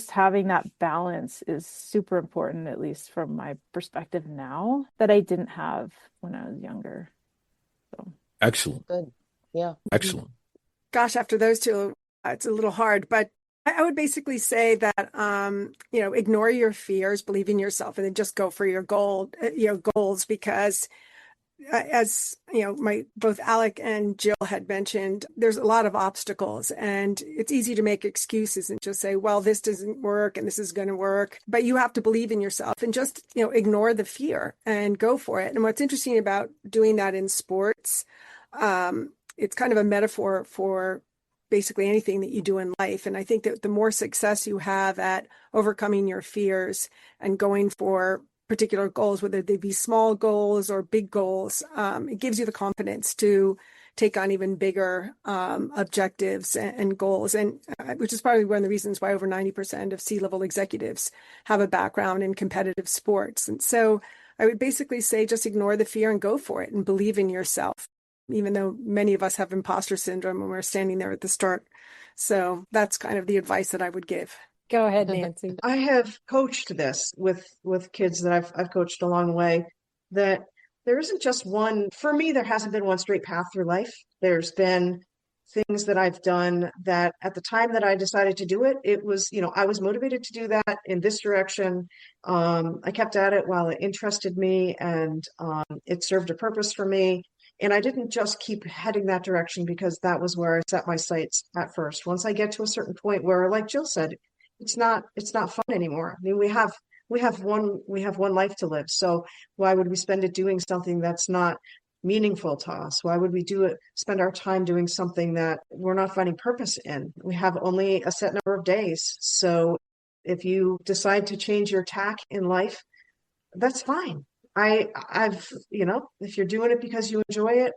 having that balance is super important, at least from my perspective now, that I didn't have when I was younger. So excellent. Good. Yeah. Excellent. Gosh, after those two, it's a little hard, but I would basically say that, ignore your fears, believe in yourself, and then just go for your goals, because as both Alec and Jill had mentioned, there's a lot of obstacles, and it's easy to make excuses and just say, well, this doesn't work and this is going to work. But you have to believe in yourself and just, ignore the fear and go for it. And what's interesting about doing that in sports, it's kind of a metaphor for basically anything that you do in life. And I think that the more success you have at overcoming your fears and going for particular goals, whether they be small goals or big goals, it gives you the confidence to take on even bigger objectives and goals, and which is probably one of the reasons why over 90% of C-level executives have a background in competitive sports. And so I would basically say just ignore the fear and go for it and believe in yourself, even though many of us have imposter syndrome when we're standing there at the start. So that's kind of the advice that I would give. Go ahead, Nancy. I have coached this with kids that I've coached along the way, that there isn't just one. For me, there hasn't been one straight path through life. There's been things that I've done that at the time that I decided to do it, it was, I was motivated to do that in this direction. I kept at it while it interested me, and it served a purpose for me. And I didn't just keep heading that direction because that was where I set my sights at first. Once I get to a certain point where, like Jill said, it's not fun anymore. I mean, we have one life to live. So why would we spend it doing something that's not meaningful to us? Why would we spend our time doing something that we're not finding purpose in? We have only a set number of days. So if you decide to change your tack in life, that's fine. If you're doing it because you enjoy it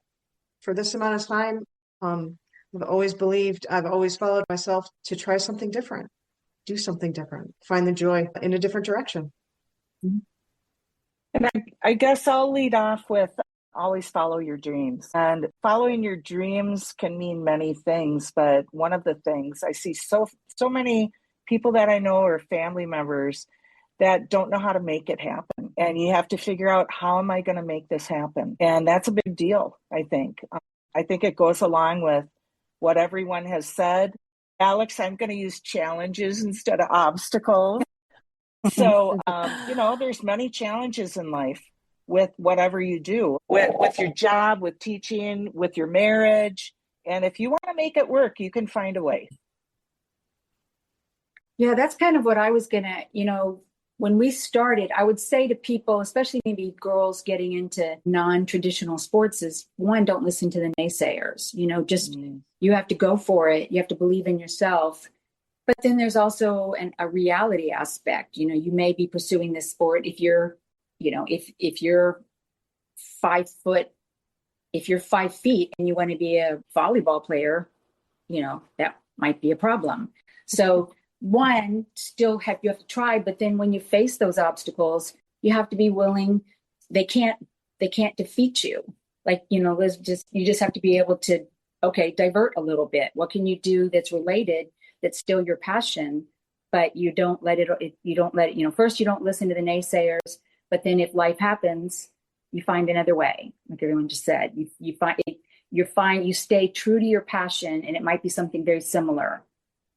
for this amount of time, I've always followed myself to try something different. Do something different, find the joy in a different direction. And I guess I'll lead off with always follow your dreams. And following your dreams can mean many things, but one of the things I see so many people that I know or family members that don't know how to make it happen. And you have to figure out, how am I going to make this happen? And that's a big deal, I think. I think it goes along with what everyone has said. Alex, I'm going to use challenges instead of obstacles. So, there's many challenges in life with whatever you do, with your job, with teaching, with your marriage. And if you want to make it work, you can find a way. Yeah, that's kind of what I was going to, when we started, I would say to people, especially maybe girls getting into non-traditional sports, is one, don't listen to the naysayers, you have to go for it. You have to believe in yourself. But then there's also a reality aspect. You may be pursuing this sport if you're, if you're 5 foot, if you're 5 feet and you want to be a volleyball player, that might be a problem. So one, you have to try, but then when you face those obstacles, you have to be willing. They can't defeat you. Like, you just have to be able to, divert a little bit. What can you do that's related, that's still your passion, but you don't let it, first you don't listen to the naysayers, but then if life happens, you find another way. Like everyone just said, you stay true to your passion, and it might be something very similar.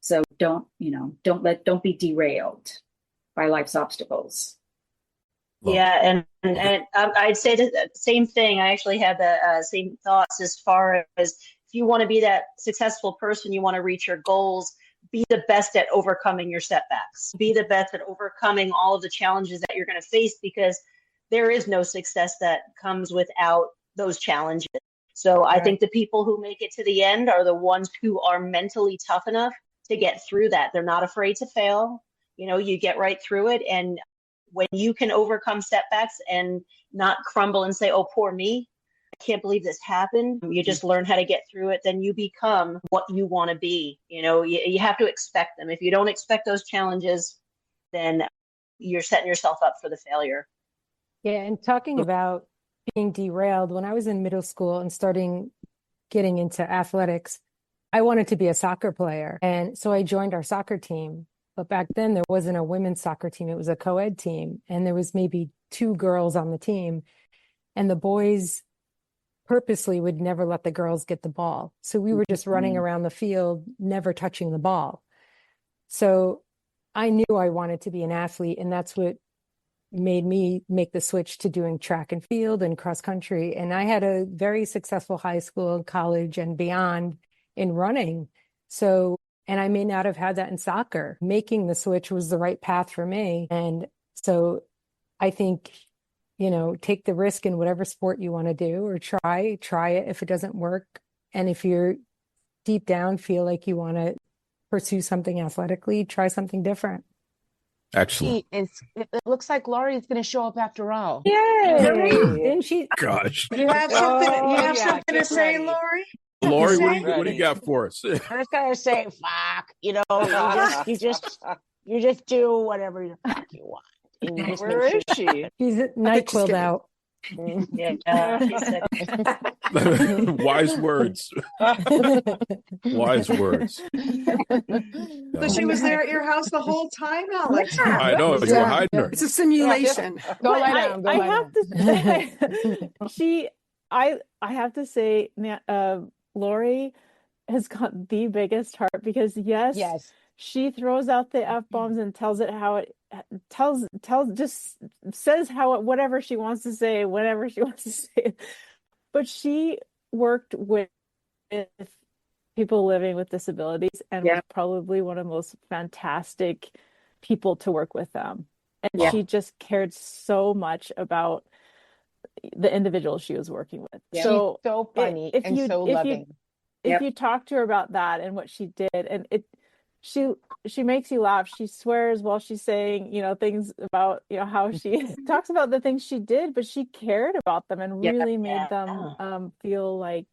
So don't be derailed by life's obstacles. Yeah, and I'd say the same thing. I actually had the same thoughts as far as, if you want to be that successful person, you want to reach your goals, be the best at overcoming your setbacks. Be the best at overcoming all of the challenges that you're going to face, because there is no success that comes without those challenges. So I think the people who make it to the end are the ones who are mentally tough enough to get through that. They're not afraid to fail. You get right through it. And when you can overcome setbacks and not crumble and say, oh, poor me, I can't believe this happened. You just learn how to get through it. Then you become what you want to be. You have to expect them. If you don't expect those challenges, then you're setting yourself up for the failure. Yeah. And talking about being derailed, when I was in middle school and getting into athletics, I wanted to be a soccer player. And so I joined our soccer team. But back then there wasn't a women's soccer team. It was a co-ed team. And there was maybe 2 girls on the team. And the boys purposely would never let the girls get the ball. So we were just running around the field, never touching the ball. So I knew I wanted to be an athlete. And that's what made me make the switch to doing track and field and cross country. And I had a very successful high school, college, and beyond in running. So, and I may not have had that in soccer. Making the switch was the right path for me. And so I think, take the risk in whatever sport you want to do, or try it. If it doesn't work, and if you're deep down feel like you want to pursue something athletically, try something different. Excellent. It looks like Laurie's going to show up after all. Really? Didn't she? Gosh. You have something. You have yeah, something to get say, ready. Lori? Lori, Say? what do you got for us? I'm just going to say, fuck, you just do whatever the fuck you want. And you just Where make is sure she? She's NyQuil'd out. Yeah, she said. Wise words. Wise words. So she was there at your house the whole time, Alex. I know, you were hiding her. It's a simulation. Go lie down. Go I lie have down. to say, I have to say, Lori has got the biggest heart because yes, she throws out the F-bombs and tells it how it just says how whatever she wants to say, whenever she wants to say it. But she worked with people living with disabilities and was probably one of the most fantastic people to work with them. And she just cared so much about the individuals she was working with. So, she's so funny and so loving. If you talk to her about that and what she did, and she makes you laugh. She swears while she's saying, things about, how she talks about the things she did, but she cared about them and really made them feel like,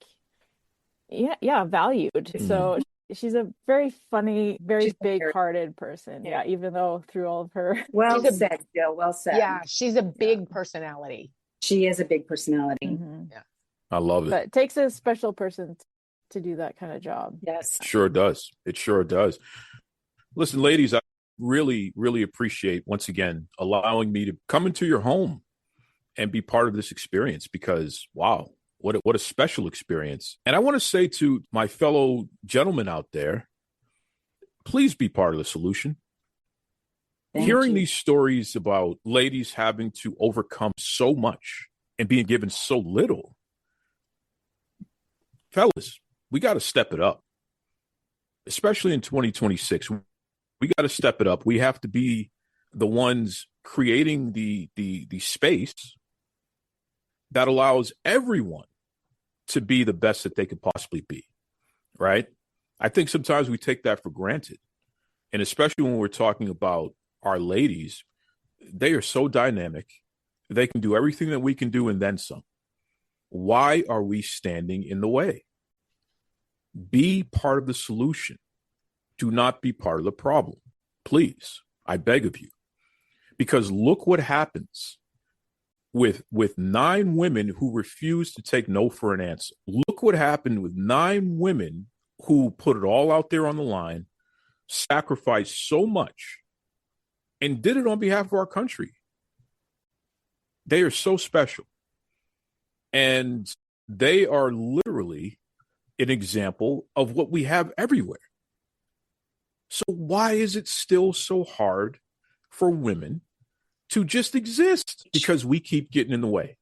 valued. So she's a very funny, very big-hearted person. Yeah, even though through all of her. Well said, Jill. Well said. Yeah, she's a big personality. She is a big personality. Mm-hmm. Yeah, I love it. But it takes a special person to do that kind of job. Yes. Sure does. It sure does. Listen, ladies, I really, really appreciate, once again, allowing me to come into your home and be part of this experience because, wow, what a special experience. And I want to say to my fellow gentlemen out there, please be part of the solution. Hearing these stories about ladies having to overcome so much and being given so little, fellas, we got to step it up, especially in 2026. We got to step it up. We have to be the ones creating the space that allows everyone to be the best that they could possibly be, right? I think sometimes we take that for granted. And especially when we're talking about our ladies, they are so dynamic. They can do everything that we can do and then some. Why are we standing in the way? Be part of the solution. Do not be part of the problem. Please, I beg of you. Because look what happens with 9 women who refuse to take no for an answer. Look what happened with 9 women who put it all out there on the line, sacrificed so much, and did it on behalf of our country. They are so special. And they are literally an example of what we have everywhere. So why is it still so hard for women to just exist? Because we keep getting in the way.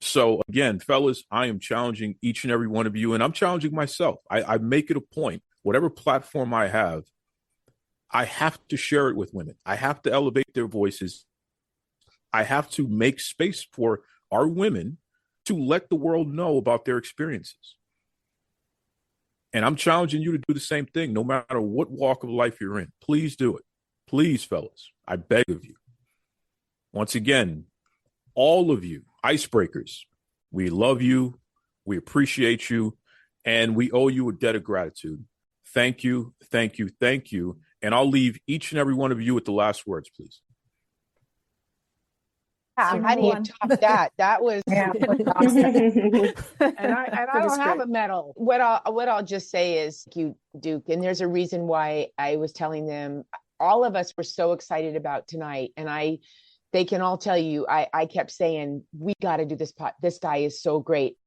So again, fellas, I am challenging each and every one of you, and I'm challenging myself. I make it a point, whatever platform I have to share it with women. I have to elevate their voices. I have to make space for our women to let the world know about their experiences. And I'm challenging you to do the same thing, no matter what walk of life you're in. Please do it. Please, fellas, I beg of you. Once again, all of you, icebreakers, we love you, we appreciate you, and we owe you a debt of gratitude. Thank you, thank you, thank you. And I'll leave each and every one of you with the last words, please. How do you top that? That was awesome. and I don't have a medal. What I'll just say is, thank you, Duke. And there's a reason why I was telling them. All of us were so excited about tonight, and they can all tell you. I kept saying, we got to do this. This guy is so great.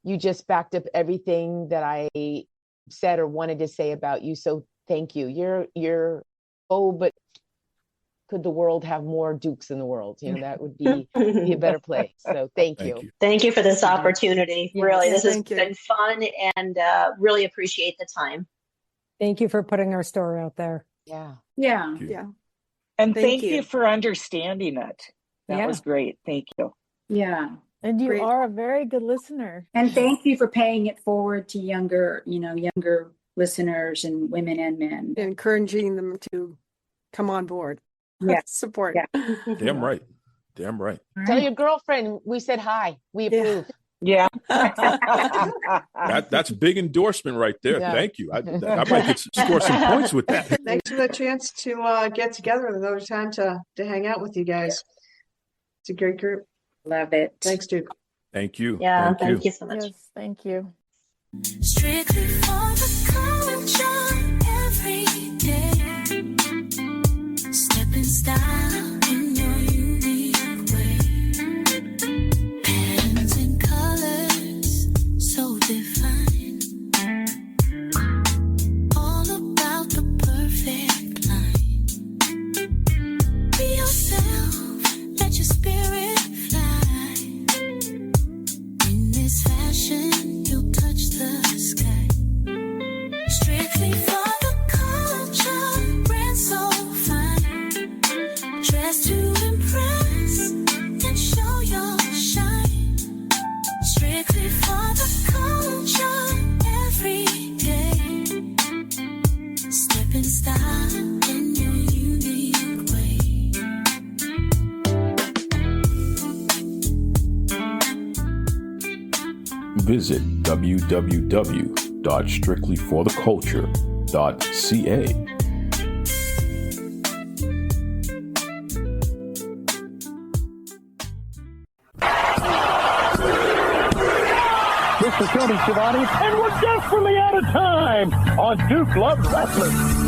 You just backed up everything that I said or wanted to say about you. So thank you. You're but could the world have more Dukes in the world? That would be a better place. So thank you. Thank you for this opportunity. Yeah, really, this has thank you. been fun, and really appreciate the time. Thank you for putting our story out there. Yeah. And thank you you for understanding it. That was great. Thank you. Yeah. And you Great. are a very good listener. And thank you for paying it forward to younger listeners and women and men. Encouraging them to come on board. Yeah. Support. Yeah. Damn right. Damn right. Tell your girlfriend we said hi. We approve. Yeah. That's a big endorsement right there. Yeah. Thank you. I might score some points with that. Thanks for the chance to get together another time to hang out with you guys. It's a great group. Love it. Thanks, Duke. Thank you. Yeah, thank you so much. Yes, thank you. Strictly for the culture every day. Step in style in your unique way. Patterns and colors so defined. All about the perfect line. Be yourself, let your spirit fly. In this fashion, you'll touch the sky. Strictly for the culture, brand so fine. Dress to impress and show your shine. Strictly for the culture, every day. Step in style in your unique way. Visit www.strictlyfortheculture.ca. This is Tony Schiavone, and we're desperately out of time on Duke Loves Rasslin.